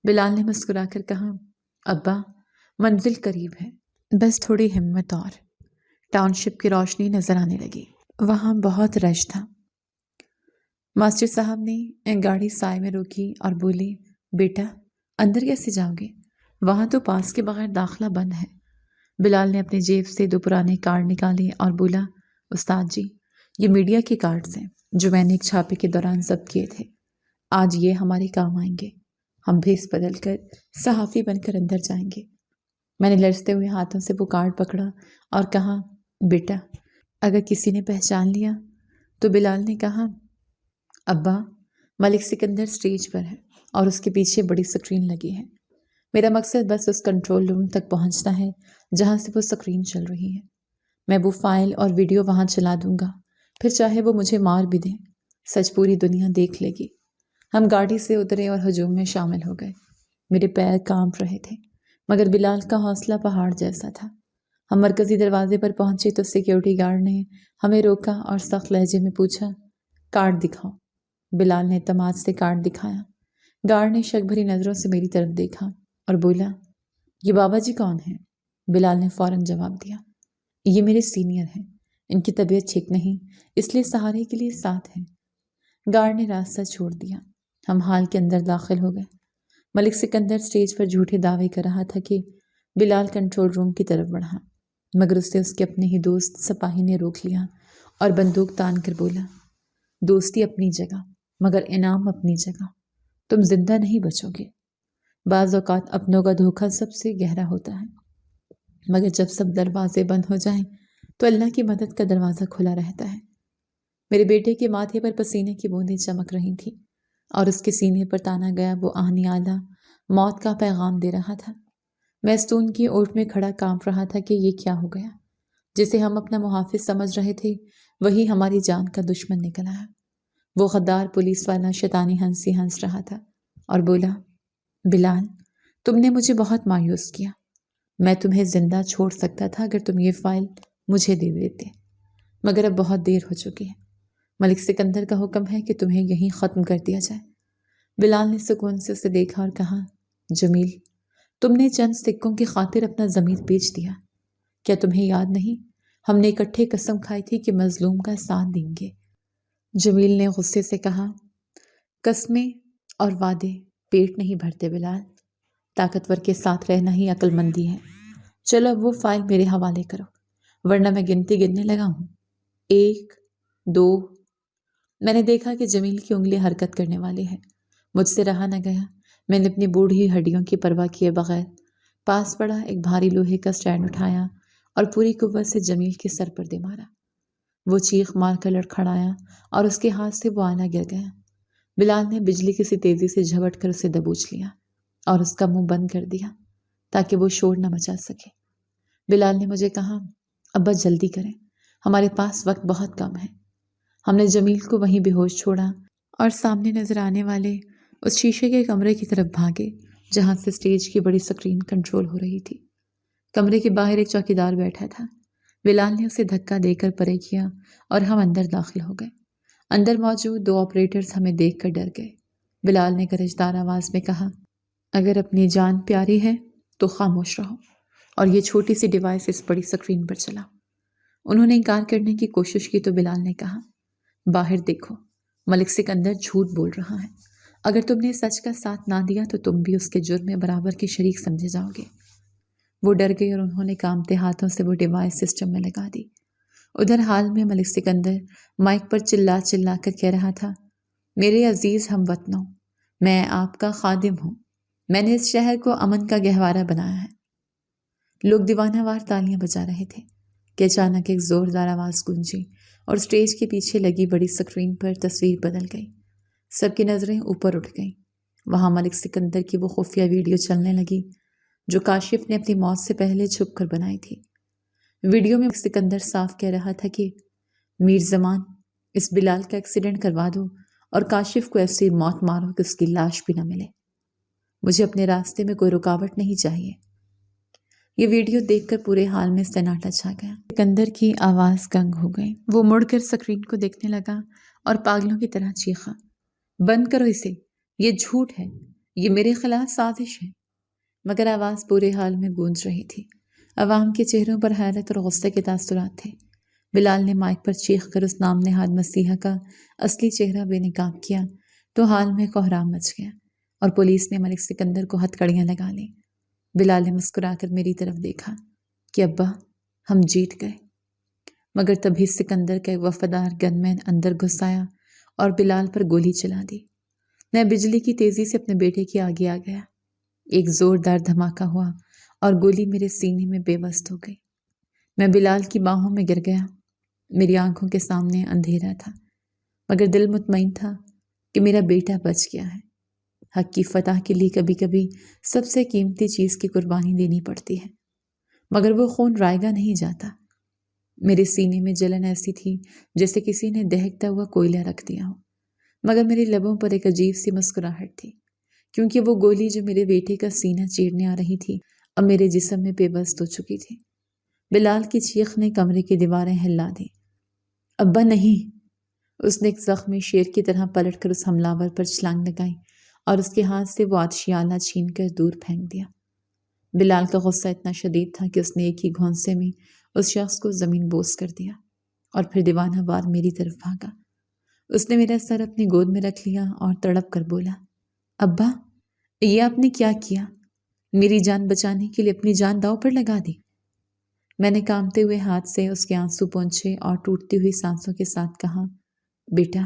بلال نے مسکرا کر کہا، ابا، منزل قریب ہے، بس تھوڑی ہمت اور۔ ٹاؤن شپ کی روشنی نظر آنے لگی، وہاں بہت رش تھا۔ ماسٹر صاحب نے گاڑی سائے میں روکی اور بولے، بیٹا، اندر کیسے جاؤ گے؟ وہاں تو پاس کے بغیر داخلہ بند ہے۔ بلال نے اپنی جیب سے 2 پرانے کارڈ نکالے اور بولا، استاد جی، یہ میڈیا کے کارڈز ہیں جو میں نے ایک چھاپے کے دوران ضبط کیے تھے۔ آج یہ ہمارے کام آئیں گے۔ ہم بھیس بدل کر صحافی بن کر اندر جائیں گے۔ میں نے لرزتے ہوئے ہاتھوں سے وہ کارڈ پکڑا اور کہا، بیٹا، اگر کسی نے پہچان لیا تو؟ بلال نے کہا، ابا، ملک سکندر سٹیج پر ہے اور اس کے پیچھے بڑی سکرین لگی ہے۔ میرا مقصد بس اس کنٹرول روم تک پہنچنا ہے جہاں سے وہ اسکرین چل رہی ہے۔ میں وہ فائل اور ویڈیو وہاں چلا دوں گا، پھر چاہے وہ مجھے مار بھی دیں، سچ پوری دنیا دیکھ لے گی۔ ہم گاڑی سے اترے اور ہجوم میں شامل ہو گئے۔ میرے پیر کانپ رہے تھے، مگر بلال کا حوصلہ پہاڑ جیسا تھا۔ ہم مرکزی دروازے پر پہنچے تو سیکیورٹی گارڈ نے ہمیں روکا اور سخت لہجے میں پوچھا، کارڈ دکھاؤ۔ بلال نے اعتماد سے کارڈ دکھایا۔ گارڈ نے شک بھری نظروں سے میری طرف دیکھا اور بولا، یہ بابا جی کون ہیں؟ بلال نے فوراً جواب دیا، یہ میرے سینئر ہیں، ان کی طبیعت ٹھیک نہیں، اس لیے سہارے کے لیے ساتھ ہیں۔ گارڈ نے راستہ چھوڑ دیا۔ ہم ہال کے اندر داخل ہو گئے۔ ملک سکندر سٹیج پر جھوٹے دعوے کر رہا تھا کہ بلال کنٹرول روم کی طرف بڑھا، مگر اسے اس کے اپنے ہی دوست سپاہی نے روک لیا اور بندوق تان کر بولا، دوستی اپنی جگہ مگر انعام اپنی جگہ، تم زندہ نہیں بچو گے۔ بعض اوقات اپنوں کا دھوکہ سب سے گہرا ہوتا ہے، مگر جب سب دروازے بند ہو جائیں تو اللہ کی مدد کا دروازہ کھلا رہتا ہے۔ میرے بیٹے کے ماتھے پر پسینے کی بوندیں چمک رہی تھیں اور اس کے سینے پر تانا گیا وہ آہنی آلہ موت کا پیغام دے رہا تھا۔ میں ستون کی اوٹ میں کھڑا کانپ رہا تھا کہ یہ کیا ہو گیا؟ جسے ہم اپنا محافظ سمجھ رہے تھے وہی ہماری جان کا دشمن نکل آیا۔ وہ غدار پولیس والا شیطانی ہنسی ہنس رہا تھا اور بولا، بلال، تم نے مجھے بہت مایوس کیا۔ میں تمہیں زندہ چھوڑ سکتا تھا اگر تم یہ فائل مجھے دے دیتے، مگر اب بہت دیر ہو چکی ہے۔ ملک سکندر کا حکم ہے کہ تمہیں یہیں ختم کر دیا جائے۔ بلال نے سکون سے اسے دیکھا اور کہا، جمیل، تم نے چند سکوں کی خاطر اپنا ضمیر بیچ دیا۔ کیا تمہیں یاد نہیں ہم نے اکٹھے قسم کھائی تھی کہ مظلوم کا ساتھ دیں گے؟ جمیل نے غصے سے کہا، قسمیں اور وعدے پیٹ نہیں بھرتے بلال، طاقتور کے ساتھ رہنا ہی عقل مندی ہے۔ چلو اب وہ فائل میرے حوالے کرو، ورنہ میں گنتی گننے لگا ہوں۔ 1 2۔ میں نے دیکھا کہ جمیل کی انگلی حرکت کرنے والی ہے۔ مجھ سے رہا نہ گیا۔ میں نے اپنی بوڑھی ہڈیوں کی پرواہ کیے بغیر پاس پڑا ایک بھاری لوہے کا سٹینڈ اٹھایا اور پوری قوت سے جمیل کے سر پر دے مارا۔ وہ چیخ مار کر لڑکھڑایا اور اس کے ہاتھ سے وہ آلہ گر گیا۔ بلال نے بجلی کی سی تیزی سے جھپٹ کر اسے دبوچ لیا اور اس کا منہ بند کر دیا تاکہ وہ شور نہ مچا سکے۔ بلال نے مجھے کہا، اب بس جلدی کریں، ہمارے پاس وقت بہت کم ہے۔ ہم نے جمیل کو وہیں بے ہوش چھوڑا اور سامنے نظر آنے والے اس شیشے کے کمرے کی طرف بھاگے جہاں سے سٹیج کی بڑی سکرین کنٹرول ہو رہی تھی۔ کمرے کے باہر ایک چوکیدار بیٹھا تھا۔ بلال نے اسے دھکا دے کر پرے کیا اور ہم اندر داخل ہو گئے۔ اندر موجود 2 آپریٹرز ہمیں دیکھ کر ڈر گئے۔ بلال نے گرجدار آواز میں کہا، اگر اپنی جان پیاری ہے تو خاموش رہو، اور یہ چھوٹی سی ڈیوائس اس بڑی سکرین پر چلا۔ انہوں نے انکار کرنے کی کوشش کی تو بلال نے کہا، باہر دیکھو، ملک سکندر جھوٹ بول رہا ہے۔ اگر تم نے سچ کا ساتھ نہ دیا تو تم بھی اس کے جرم میں برابر کے شریک سمجھے جاؤ گے۔ وہ ڈر گئی اور انہوں نے کانپتے ہاتھوں سے وہ ڈیوائس سسٹم میں لگا دی۔ ادھر حال میں ملک سکندر مائک پر چلا چلا کر کہہ رہا تھا، میرے عزیز ہم وطنوں، میں آپ کا خادم ہوں۔ میں نے اس شہر کو امن کا گہوارہ بنایا ہے۔ لوگ دیوانہ وار تالیاں بجا رہے تھے کہ اچانک ایک زوردار آواز گونجی اور سٹیج کے پیچھے لگی بڑی سکرین پر تصویر بدل گئی۔ سب کی نظریں اوپر اٹھ گئیں۔ وہاں ملک سکندر کی وہ خفیہ ویڈیو چلنے لگی جو کاشف نے اپنی موت سے پہلے چھپ کر بنائی تھی۔ ویڈیو میں سکندر صاف کہہ رہا تھا کہ میر زمان، اس بلال کا ایکسیڈنٹ کروا دو اور کاشف کو ایسی موت مارو کہ اس کی لاش بھی نہ ملے۔ مجھے اپنے راستے میں کوئی رکاوٹ نہیں چاہیے۔ یہ ویڈیو دیکھ کر پورے حال میں سناٹا چھا گیا۔ سکندر کی آواز گنگ ہو گئی۔ وہ مڑ کر سکرین کو دیکھنے لگا اور پاگلوں کی طرح چیخا، بند کرو اسے، یہ جھوٹ ہے، یہ میرے خلاف سازش ہے۔ مگر آواز پورے حال میں گونج رہی تھی۔ عوام کے چہروں پر حیرت اور غصے کے تاثرات تھے۔ بلال نے مائک پر چیخ کر اس نام نہاد مسیحا کا اصلی چہرہ بے نقاب کیا تو حال میں کوہرام مچ گیا اور پولیس نے ملک سکندر کو ہتھکڑیاں لگا لیں۔ بلال نے مسکرا کر میری طرف دیکھا کہ ابا ہم جیت گئے۔ مگر تبھی سکندر کا ایک وفادار گن مین اندر گھس آیا اور بلال پر گولی چلا دی۔ میں بجلی کی تیزی سے اپنے بیٹے کے آگے آ گیا۔ ایک زوردار دھماکہ ہوا اور گولی میرے سینے میں بے وست ہو گئی۔ میں بلال کی باہوں میں گر گیا۔ میری آنکھوں کے سامنے اندھیرا تھا، مگر دل مطمئن تھا کہ میرا بیٹا بچ گیا ہے۔ حق کی فتح کے لیے کبھی کبھی سب سے قیمتی چیز کی قربانی دینی پڑتی ہے، مگر وہ خون رائگاں نہیں جاتا۔ میرے سینے میں جلن ایسی تھی جیسے کسی نے دہکتا ہوا کوئلہ رکھ دیا ہو، مگر میرے لبوں پر ایک عجیب سی مسکراہٹ تھی، کیونکہ وہ گولی جو میرے بیٹے کا سینہ چیرنے آ رہی تھی اب میرے جسم میں پیوست ہو چکی تھی۔ بلال کی چیخ نے کمرے کی دیواریں ہلا دی۔ ابا نہیں! اس نے ایک زخمی شیر کی طرح پلٹ کر اس حملہ پر چھلانگ لگائی اور اس کے ہاتھ سے وہ آتشی آلہ چھین کر دور پھینک دیا۔ بلال کا غصہ اتنا شدید تھا کہ اس نے ایک ہی گھونسے میں اس شخص کو زمین بوس کر دیا اور پھر دیوانہ وار میری طرف بھاگا۔ اس نے میرا سر اپنی گود میں رکھ لیا اور تڑپ کر بولا، ابا یہ آپ نے کیا کیا؟ میری جان بچانے کے لیے اپنی جان داؤ پر لگا دی۔ میں نے کانپتے ہوئے ہاتھ سے اس کے آنسو پونچھے اور ٹوٹتی ہوئی سانسوں کے ساتھ کہا، بیٹا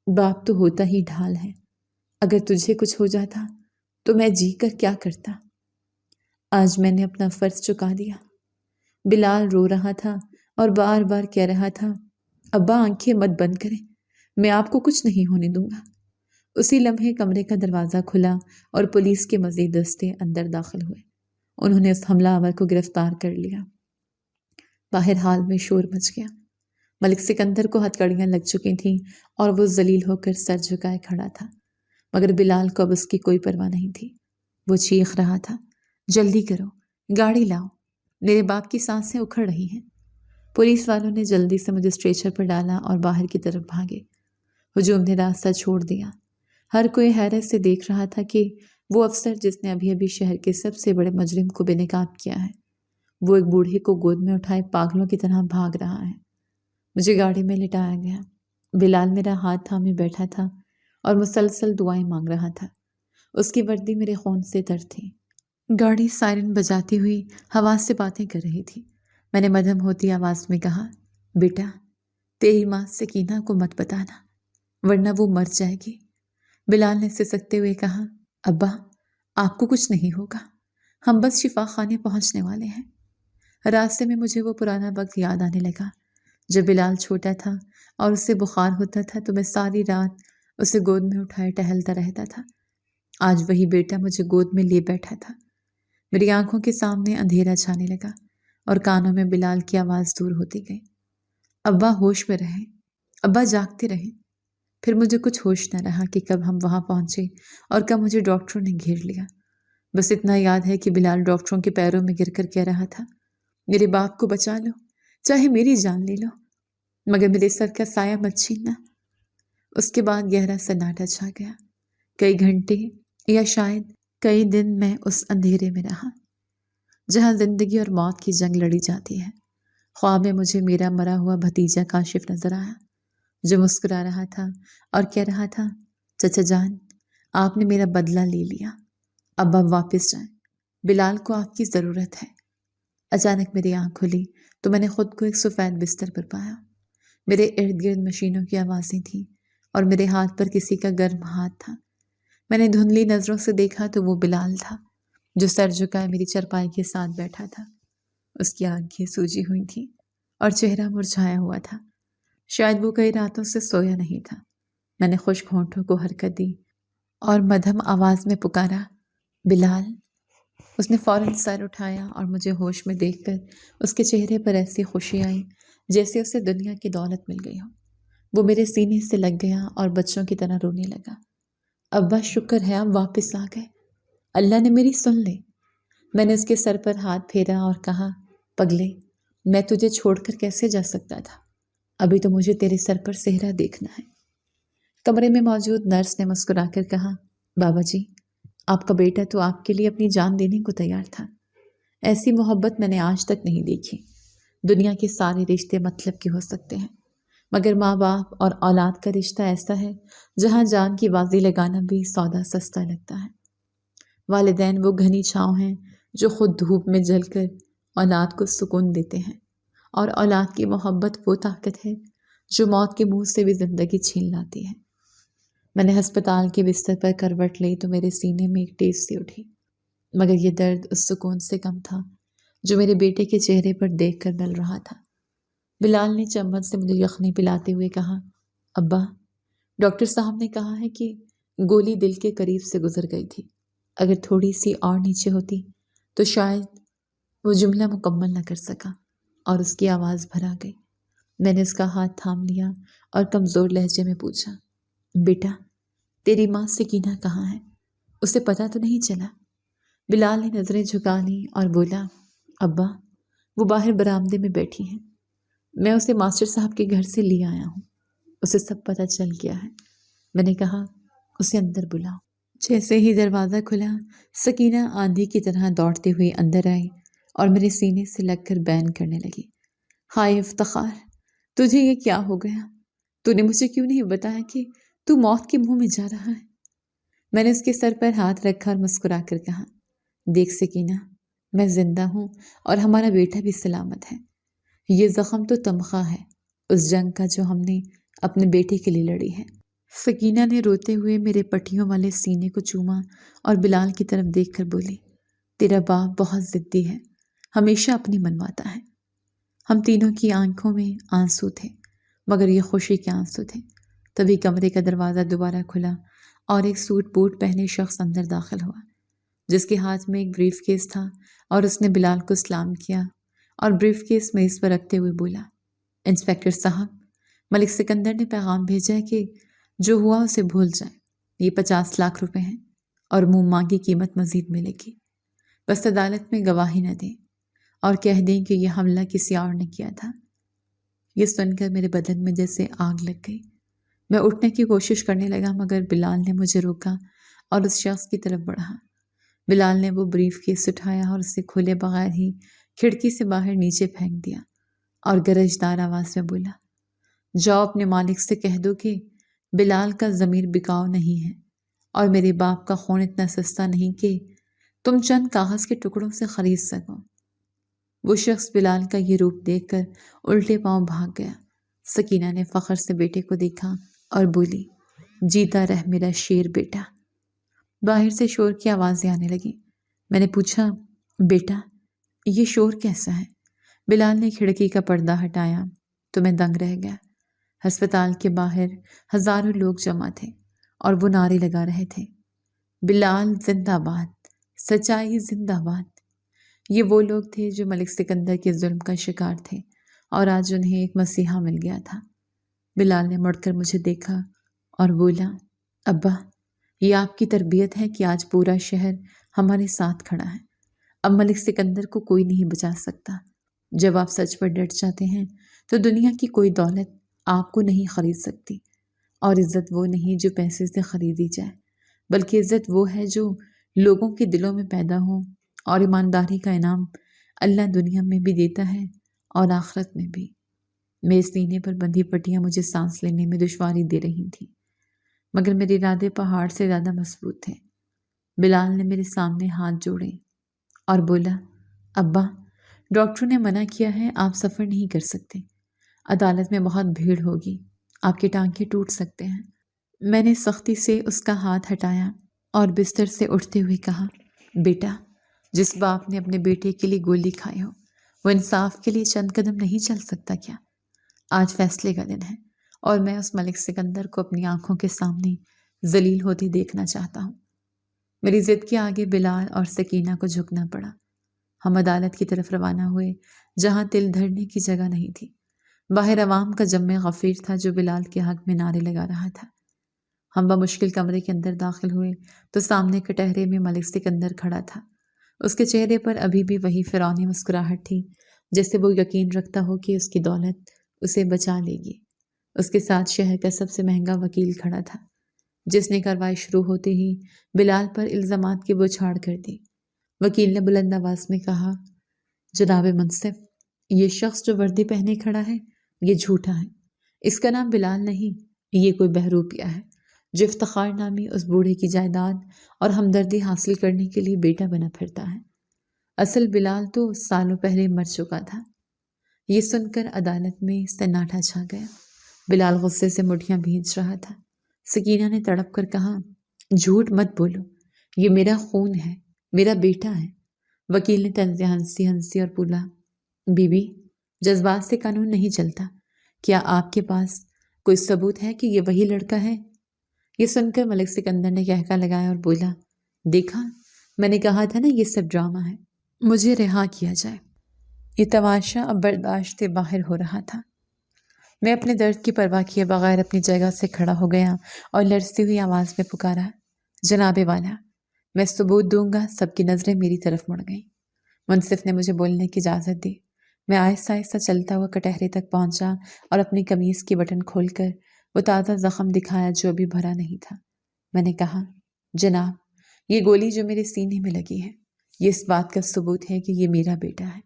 باپ تو ہوتا ہی ڈھال ہے، اگر تجھے کچھ ہو جاتا تو میں جی کر کیا کرتا؟ آج میں نے اپنا فرض چکا دیا۔ بلال رو رہا تھا اور بار بار کہہ رہا تھا، ابا آنکھیں مت بند کریں، میں آپ کو کچھ نہیں ہونے دوں گا۔ اسی لمحے کمرے کا دروازہ کھلا اور پولیس کے مزید دستے اندر داخل ہوئے۔ انہوں نے اس حملہ آور کو گرفتار کر لیا۔ باہر حال میں شور مچ گیا۔ ملک سکندر کو ہتھکڑیاں لگ چکی تھیں اور وہ ذلیل ہو کر سر جھکائے کھڑا تھا، مگر بلال کو اب اس کی کوئی پرواہ نہیں تھی۔ وہ چیخ رہا تھا، جلدی کرو، گاڑی لاؤ، میرے باپ کی سانسیں اکھڑ رہی ہیں۔ پولیس والوں نے جلدی سے مجھے اسٹریچر پر ڈالا اور باہر کی طرف بھاگے۔ ہجوم نے راستہ چھوڑ دیا۔ ہر کوئی حیرت سے دیکھ رہا تھا کہ وہ افسر جس نے ابھی ابھی شہر کے سب سے بڑے مجرم کو بے نقاب کیا ہے، وہ ایک بوڑھے کو گود میں اٹھائے پاگلوں کی طرح بھاگ رہا ہے۔ مجھے گاڑی میں لٹایا گیا۔ بلال میرا ہاتھ تھامے بیٹھا تھا اور مسلسل دعائیں مانگ رہا تھا۔ اس کی وردی میرے خون سے تر تھی۔ گاڑی سائرن بجاتی ہوئی حواس سے باتیں کر رہی تھی۔ میں نے مدھم ہوتی آواز میں کہا، بیٹا تیری ماں سکینہ کو مت بتانا ورنہ وہ مر جائے گی۔ بلال نے سسکتے ہوئے کہا، ابا آپ کو کچھ نہیں ہوگا، ہم بس شفا خانے پہنچنے والے ہیں۔ راستے میں مجھے وہ پرانا وقت یاد آنے لگا جب بلال چھوٹا تھا اور اسے بخار ہوتا تھا تو میں ساری رات اسے گود میں اٹھائے ٹہلتا رہتا تھا۔ آج وہی بیٹا مجھے گود میں لیے بیٹھا تھا۔ میری آنکھوں کے سامنے اندھیرا چھانے لگا اور کانوں میں بلال کی آواز دور ہوتی گئی، ابا ہوش میں رہیں، ابا جاگتے رہیں۔ پھر مجھے کچھ ہوش نہ رہا کہ کب ہم وہاں پہنچے اور کب مجھے ڈاکٹروں نے گھیر لیا۔ بس اتنا یاد ہے کہ بلال ڈاکٹروں کے پیروں میں گر کر کہہ رہا تھا، میرے باپ کو بچا لو، چاہے میری جان لے لو، مگر میرے سر کا سایہ مت چھیننا۔ اس کے بعد گہرا سناٹا چھا گیا۔ کئی گھنٹے یا شاید کئی دن میں اس اندھیرے میں رہا جہاں زندگی اور موت کی جنگ لڑی جاتی ہے۔ خواب میں مجھے میرا مرا ہوا بھتیجا کاشف نظر آیا جو مسکرا رہا تھا اور کہہ رہا تھا، چچا جان آپ نے میرا بدلہ لے لیا، اب آپ واپس جائیں، بلال کو آپ کی ضرورت ہے۔ اچانک میری آنکھ کھلی تو میں نے خود کو ایک سفید بستر پر پایا۔ میرے ارد گرد مشینوں کی آوازیں تھیں اور میرے ہاتھ پر کسی کا گرم ہاتھ تھا۔ میں نے دھندلی نظروں سے دیکھا تو وہ بلال تھا جو سر جھکائے میری چرپائی کے ساتھ بیٹھا تھا۔ اس کی آنکھیں سوجی ہوئی تھیں اور چہرہ مرجھایا ہوا تھا، شاید وہ کئی راتوں سے سویا نہیں تھا۔ میں نے خشک ہونٹوں کو حرکت دی اور مدھم آواز میں پکارا، بلال۔ اس نے فوراً سر اٹھایا اور مجھے ہوش میں دیکھ کر اس کے چہرے پر ایسی خوشی آئی جیسے اسے دنیا کی دولت مل گئی ہو۔ وہ میرے سینے سے لگ گیا اور بچوں کی طرح رونے لگا۔ ابا شکر ہے آپ واپس آ گئے، اللہ نے میری سن لی۔ میں نے اس کے سر پر ہاتھ پھیرا اور کہا، پگلے میں تجھے چھوڑ کر کیسے جا سکتا تھا، ابھی تو مجھے تیرے سر پر صحرا دیکھنا ہے۔ کمرے میں موجود نرس نے مسکرا کر کہا، بابا جی آپ کا بیٹا تو آپ کے لیے اپنی جان دینے کو تیار تھا۔ ایسی محبت میں نے آج تک نہیں دیکھی۔ دنیا کے سارے رشتے مطلب کے ہو سکتے ہیں، مگر ماں باپ اور اولاد کا رشتہ ایسا ہے جہاں جان کی بازی لگانا بھی سودا سستا لگتا ہے۔ والدین وہ گھنی چھاؤں ہیں جو خود دھوپ میں جل کر اولاد کو سکون دیتے ہیں، اور اولاد کی محبت وہ طاقت ہے جو موت کے منہ سے بھی زندگی چھین لاتی ہے۔ میں نے ہسپتال کے بستر پر کروٹ لی تو میرے سینے میں ایک ٹیس سی اٹھی، مگر یہ درد اس سکون سے کم تھا جو میرے بیٹے کے چہرے پر دیکھ کر مل رہا تھا۔ بلال نے چمچ سے مجھے یخنی پلاتے ہوئے کہا، ابا ڈاکٹر صاحب نے کہا ہے کہ گولی دل کے قریب سے گزر گئی تھی۔ اگر تھوڑی سی اور نیچے ہوتی تو شاید وہ جملہ مکمل نہ کر سکا اور اس کی آواز بھر آ گئی۔ میں نے اس کا ہاتھ تھام لیا اور کمزور لہجے میں پوچھا، بیٹا تیری ماں سکینہ کہاں ہے؟ اسے پتہ تو نہیں چلا؟ بلال نے نظریں جھکا لیں اور بولا، ابا وہ باہر برآمدے میں بیٹھی ہیں، میں اسے ماسٹر صاحب کے گھر سے لے آیا ہوں، اسے سب پتہ چل گیا ہے۔ میں نے کہا، اسے اندر بلاؤ۔ جیسے ہی دروازہ کھلا سکینہ آندھی کی طرح دوڑتے ہوئے اندر آئی اور میرے سینے سے لگ کر بیان کرنے لگی، ہائے افتخار، تجھے یہ کیا ہو گیا؟ تو نے مجھے کیوں نہیں بتایا کہ تو موت کے منہ میں جا رہا ہے؟ میں نے اس کے سر پر ہاتھ رکھا اور مسکرا کر کہا، دیکھ سکینہ، میں زندہ ہوں اور ہمارا بیٹا بھی سلامت ہے۔ یہ زخم تو تمغہ ہے اس جنگ کا جو ہم نے اپنے بیٹے کے لیے لڑی ہے۔ سکینہ نے روتے ہوئے میرے پٹھیوں والے سینے کو چوما اور بلال کی طرف دیکھ کر بولی، تیرا باپ بہت ضدی ہے، ہمیشہ اپنی منواتا ہے۔ ہم تینوں کی آنکھوں میں آنسو تھے، مگر یہ خوشی کے آنسو تھے۔ تبھی کمرے کا دروازہ دوبارہ کھلا اور ایک سوٹ بوٹ پہنے شخص اندر داخل ہوا، جس کے ہاتھ میں ایک بریف کیس تھا، اور اس نے بلال کو سلام کیا اور بریف کیس میز پر رکھتے ہوئے بولا، انسپکٹر صاحب، ملک سکندر نے پیغام بھیجا ہے کہ جو ہوا اسے بھول جائیں، یہ 50 لاکھ روپے ہیں اور منہ مانگی قیمت مزید ملے گی، بس عدالت میں گواہی نہ دیں اور کہہ دیں کہ یہ حملہ کسی اور نے کیا تھا۔ یہ سن کر میرے بدن میں جیسے آگ لگ گئی۔ میں اٹھنے کی کوشش کرنے لگا مگر بلال نے مجھے روکا اور اس شخص کی طرف بڑھا۔ بلال نے وہ بریف کیس اٹھایا اور اسے کھولے بغیر ہی کھڑکی سے باہر نیچے پھینک دیا اور گرجدار آواز میں بولا، جاؤ اپنے مالک سے کہہ دو کہ بلال کا ضمیر بکاؤ نہیں ہے اور میرے باپ کا خون اتنا سستا نہیں کہ تم چند کاغذ کے ٹکڑوں سے خرید سکو۔ وہ شخص بلال کا یہ روپ دیکھ کر الٹے پاؤں بھاگ گیا۔ سکینہ نے فخر سے بیٹے کو دیکھا اور بولی، جیتا رہ میرا شیر بیٹا۔ باہر سے شور کی آوازیں آنے لگی۔ میں نے پوچھا، بیٹا یہ شور کیسا ہے؟ بلال نے کھڑکی کا پردہ ہٹایا تو میں دنگ رہ گیا۔ ہسپتال کے باہر ہزاروں لوگ جمع تھے اور وہ نعرے لگا رہے تھے، بلال زندہ باد، سچائی زندہ باد۔ یہ وہ لوگ تھے جو ملک سکندر کے ظلم کا شکار تھے اور آج انہیں ایک مسیحا مل گیا تھا۔ بلال نے مڑ کر مجھے دیکھا اور بولا، ابا یہ آپ کی تربیت ہے کہ آج پورا شہر ہمارے ساتھ کھڑا ہے۔ اب ملک سکندر کو کوئی نہیں بچا سکتا۔ جب آپ سچ پر ڈٹ جاتے ہیں تو دنیا کی کوئی دولت آپ کو نہیں خرید سکتی، اور عزت وہ نہیں جو پیسے سے خریدی جائے، بلکہ عزت وہ ہے جو لوگوں کے دلوں میں پیدا ہو، اور ایمانداری کا انعام اللہ دنیا میں بھی دیتا ہے اور آخرت میں بھی۔ میرے سینے پر بندھی پٹیاں مجھے سانس لینے میں دشواری دے رہی تھیں، مگر میرے ارادے پہاڑ سے زیادہ مضبوط تھے۔ بلال نے میرے سامنے ہاتھ جوڑے اور بولا، ابا ڈاکٹر نے منع کیا ہے، آپ سفر نہیں کر سکتے، عدالت میں بہت بھیڑ ہوگی، آپ کے ٹانکے ٹوٹ سکتے ہیں۔ میں نے سختی سے اس کا ہاتھ ہٹایا اور بستر سے اٹھتے ہوئے کہا، بیٹا جس باپ نے اپنے بیٹے کے لیے گولی کھائی ہو وہ انصاف کے لیے چند قدم نہیں چل سکتا کیا؟ آج فیصلے کا دن ہے اور میں اس ملک سکندر کو اپنی آنکھوں کے سامنے ذلیل ہوتے دیکھنا چاہتا ہوں۔ میری ضد کے آگے بلال اور سکینہ کو جھکنا پڑا۔ ہم عدالت کی طرف روانہ ہوئے جہاں تل دھرنے کی جگہ نہیں تھی۔ باہر عوام کا جم غفیر تھا جو بلال کے حق میں نعرے لگا رہا تھا۔ ہم بمشکل کمرے کے اندر داخل ہوئے تو سامنے کٹہرے میں ملک سکندر کھڑا تھا۔ اس کے چہرے پر ابھی بھی وہی فرعونی مسکراہٹ تھی، جیسے وہ یقین رکھتا ہو کہ اس کی دولت اسے بچا لے گی۔ اس کے ساتھ شہر کا سب سے مہنگا وکیل کھڑا تھا، جس نے کارروائی شروع ہوتے ہی بلال پر الزامات کی بوچھاڑ کر دی۔ وکیل نے بلند آواز میں کہا، جناب منصف، یہ شخص جو وردی پہنے کھڑا ہے یہ جھوٹا ہے۔ اس کا نام بلال نہیں، یہ کوئی بہروپیہ ہے جو افتخار نامی اس بوڑھے کی جائیداد اور ہمدردی حاصل کرنے کے لیے بیٹا بنا پھرتا ہے۔ اصل بلال تو سالوں پہلے مر چکا تھا۔ یہ سن کر عدالت میں سناٹا چھا گیا۔ بلال غصے سے مٹھیاں بھینچ رہا تھا۔ سکینہ نے تڑپ کر کہا، جھوٹ مت بولو، یہ میرا خون ہے، میرا بیٹا ہے۔ وکیل نے طنز ہنسی ہنسی اور بولا، بی بی جذبات سے قانون نہیں چلتا، کیا آپ کے پاس کوئی ثبوت ہے کہ یہ وہی لڑکا ہے؟ یہ سن کر ملک سکندر نے کہکا لگایا اور بولا، دیکھا، میں نے کہا تھا نا یہ سب ڈرامہ ہے، مجھے رہا کیا جائے۔ یہ تماشا اب برداشت سے باہر ہو رہا تھا۔ میں اپنے درد کی پرواہ کیے بغیر اپنی جگہ سے کھڑا ہو گیا اور لرزتی ہوئی آواز میں پکارا، جناب والا، میں ثبوت دوں گا۔ سب کی نظریں میری طرف مڑ گئیں۔ منصف نے مجھے بولنے کی اجازت دی۔ میں آہستہ آہستہ چلتا ہوا کٹہرے تک پہنچا اور اپنی قمیص کی بٹن کھول کر وہ تازہ زخم دکھایا جو ابھی بھرا نہیں تھا۔ میں نے کہا، جناب، یہ گولی جو میرے سینے میں لگی ہے، یہ اس بات کا ثبوت ہے کہ یہ میرا بیٹا ہے،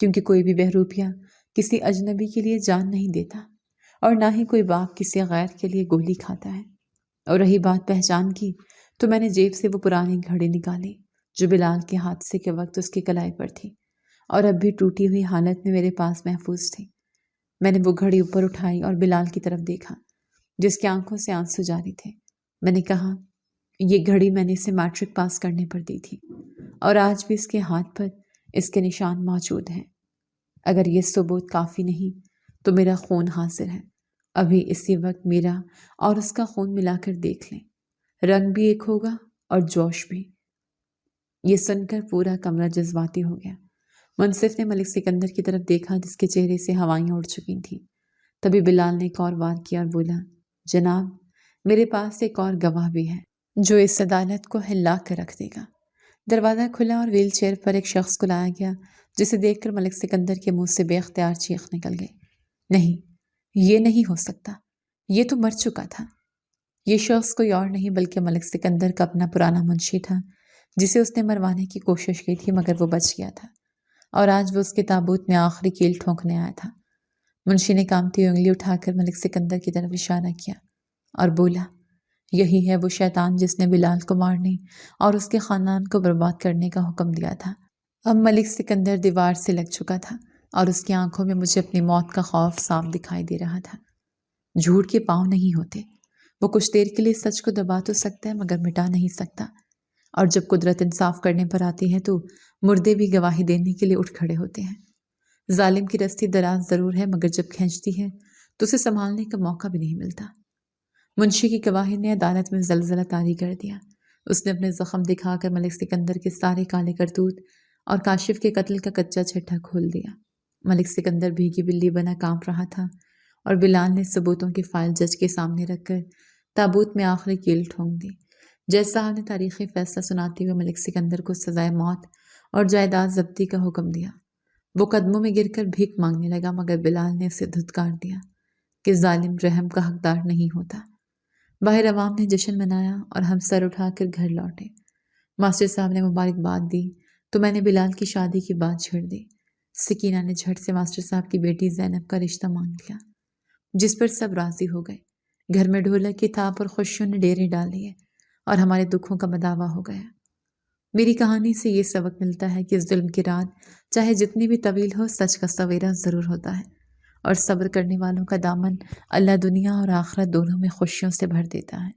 کیونکہ کوئی بھی بہروپیہ کسی اجنبی کے لیے جان نہیں دیتا، اور نہ ہی کوئی باپ کسی غیر کے لیے گولی کھاتا ہے۔ اور رہی بات پہچان کی، تو میں نے جیب سے وہ پرانی گھڑی نکالی جو بلال کے حادثے کے وقت اس کی کلائی پر تھی اور اب بھی ٹوٹی ہوئی حالت میں میرے پاس محفوظ تھی۔ میں نے وہ گھڑی اوپر اٹھائی اور بلال کی طرف دیکھا جس کی آنکھوں سے آنسو جاری تھے۔ میں نے کہا، یہ گھڑی میں نے اسے میٹرک پاس کرنے پر دی تھی اور آج بھی اس کے ہاتھ پر اس کے نشان موجود ہیں۔ اگر یہ ثبوت کافی نہیں تو میرا خون حاضر ہے، ابھی اسی وقت میرا اور اس کا خون ملا کر دیکھ لیں، رنگ بھی ایک ہوگا اور جوش بھی۔ یہ سن کر پورا کمرہ جذباتی ہو گیا۔ منصف نے ملک سکندر کی طرف دیکھا جس کے چہرے سے ہوائیں اڑ چکی تھیں۔ تبھی بلال نے ایک اور وار کیا اور بولا، جناب، میرے پاس ایک اور گواہ بھی ہے جو اس عدالت کو ہلا کر رکھ دے گا۔ دروازہ کھلا اور ویل چیئر پر ایک شخص کو لایا گیا جسے دیکھ کر ملک سکندر کے منہ سے بے اختیار چیخ نکل گئی، نہیں، یہ نہیں ہو سکتا، یہ تو مر چکا تھا۔ یہ شخص کوئی اور نہیں بلکہ ملک سکندر کا اپنا پرانا منشی تھا جسے اس نے مروانے کی کوشش کی تھی مگر وہ بچ گیا تھا، اور آج وہ اس کے تابوت میں آخری کیل ٹھونکنے آیا تھا۔ منشی نے کامتی انگلی اٹھا کر ملک سکندر کی طرف اشارہ کیا اور بولا، یہی ہے وہ شیطان جس نے بلال کو مارنے اور اس کے خاندان کو برباد کرنے کا حکم دیا تھا۔ اب ملک سکندر دیوار سے لگ چکا تھا اور اس کی آنکھوں میں مجھے اپنی موت کا خوف صاف دکھائی دے رہا تھا۔ جھوٹ کے پاؤں نہیں ہوتے، وہ کچھ دیر کے لیے سچ کو دبا تو سکتا ہے مگر مٹا نہیں سکتا، اور جب قدرت انصاف کرنے پر آتی ہے تو مردے بھی گواہی دینے کے لیے اٹھ کھڑے ہوتے ہیں۔ ظالم کی رستی دراز ضرور ہے مگر جب کھینچتی ہے تو اسے سنبھالنے کا موقع بھی نہیں ملتا۔ منشی کی گواہی نے عدالت میں زلزلہ طاری کر دیا۔ اس نے اپنے زخم دکھا کر ملک سکندر کے سارے کالے کرتوت اور کاشف کے قتل کا کچا چھٹا کھول دیا۔ ملک سکندر بھیگی بلی بنا کانپ رہا تھا اور بلال نے ثبوتوں کی فائل جج کے سامنے رکھ کر تابوت میں آخری کیل ٹھونک دی۔ جج صاحب نے تاریخی فیصلہ سناتے ہوئے ملک سکندر کو سزائے موت اور جائیداد ضبطی کا حکم دیا۔ وہ قدموں میں گر کر بھیک مانگنے لگا مگر بلال نے اسے دھتکار دیا کہ ظالم رحم کا حقدار نہیں ہوتا۔ باہر عوام نے جشن منایا اور ہم سر اٹھا کر گھر لوٹے۔ ماسٹر صاحب نے مبارکباد دی تو میں نے بلال کی شادی کی بات چھڑ دی۔ سکینہ نے جھٹ سے ماسٹر صاحب کی بیٹی زینب کا رشتہ مانگ لیا جس پر سب راضی ہو گئے۔ گھر میں ڈھولک کی تھاپ اور خوشیوں نے ڈیرے ڈال لیے اور ہمارے دکھوں کا بداوا ہو گیا۔ میری کہانی سے یہ سبق ملتا ہے کہ اس ظلم کی رات چاہے جتنی بھی طویل ہو، سچ کا سویرا ضرور ہوتا ہے، اور صبر کرنے والوں کا دامن اللہ دنیا اور آخرت دونوں میں خوشیوں سے بھر دیتا ہے۔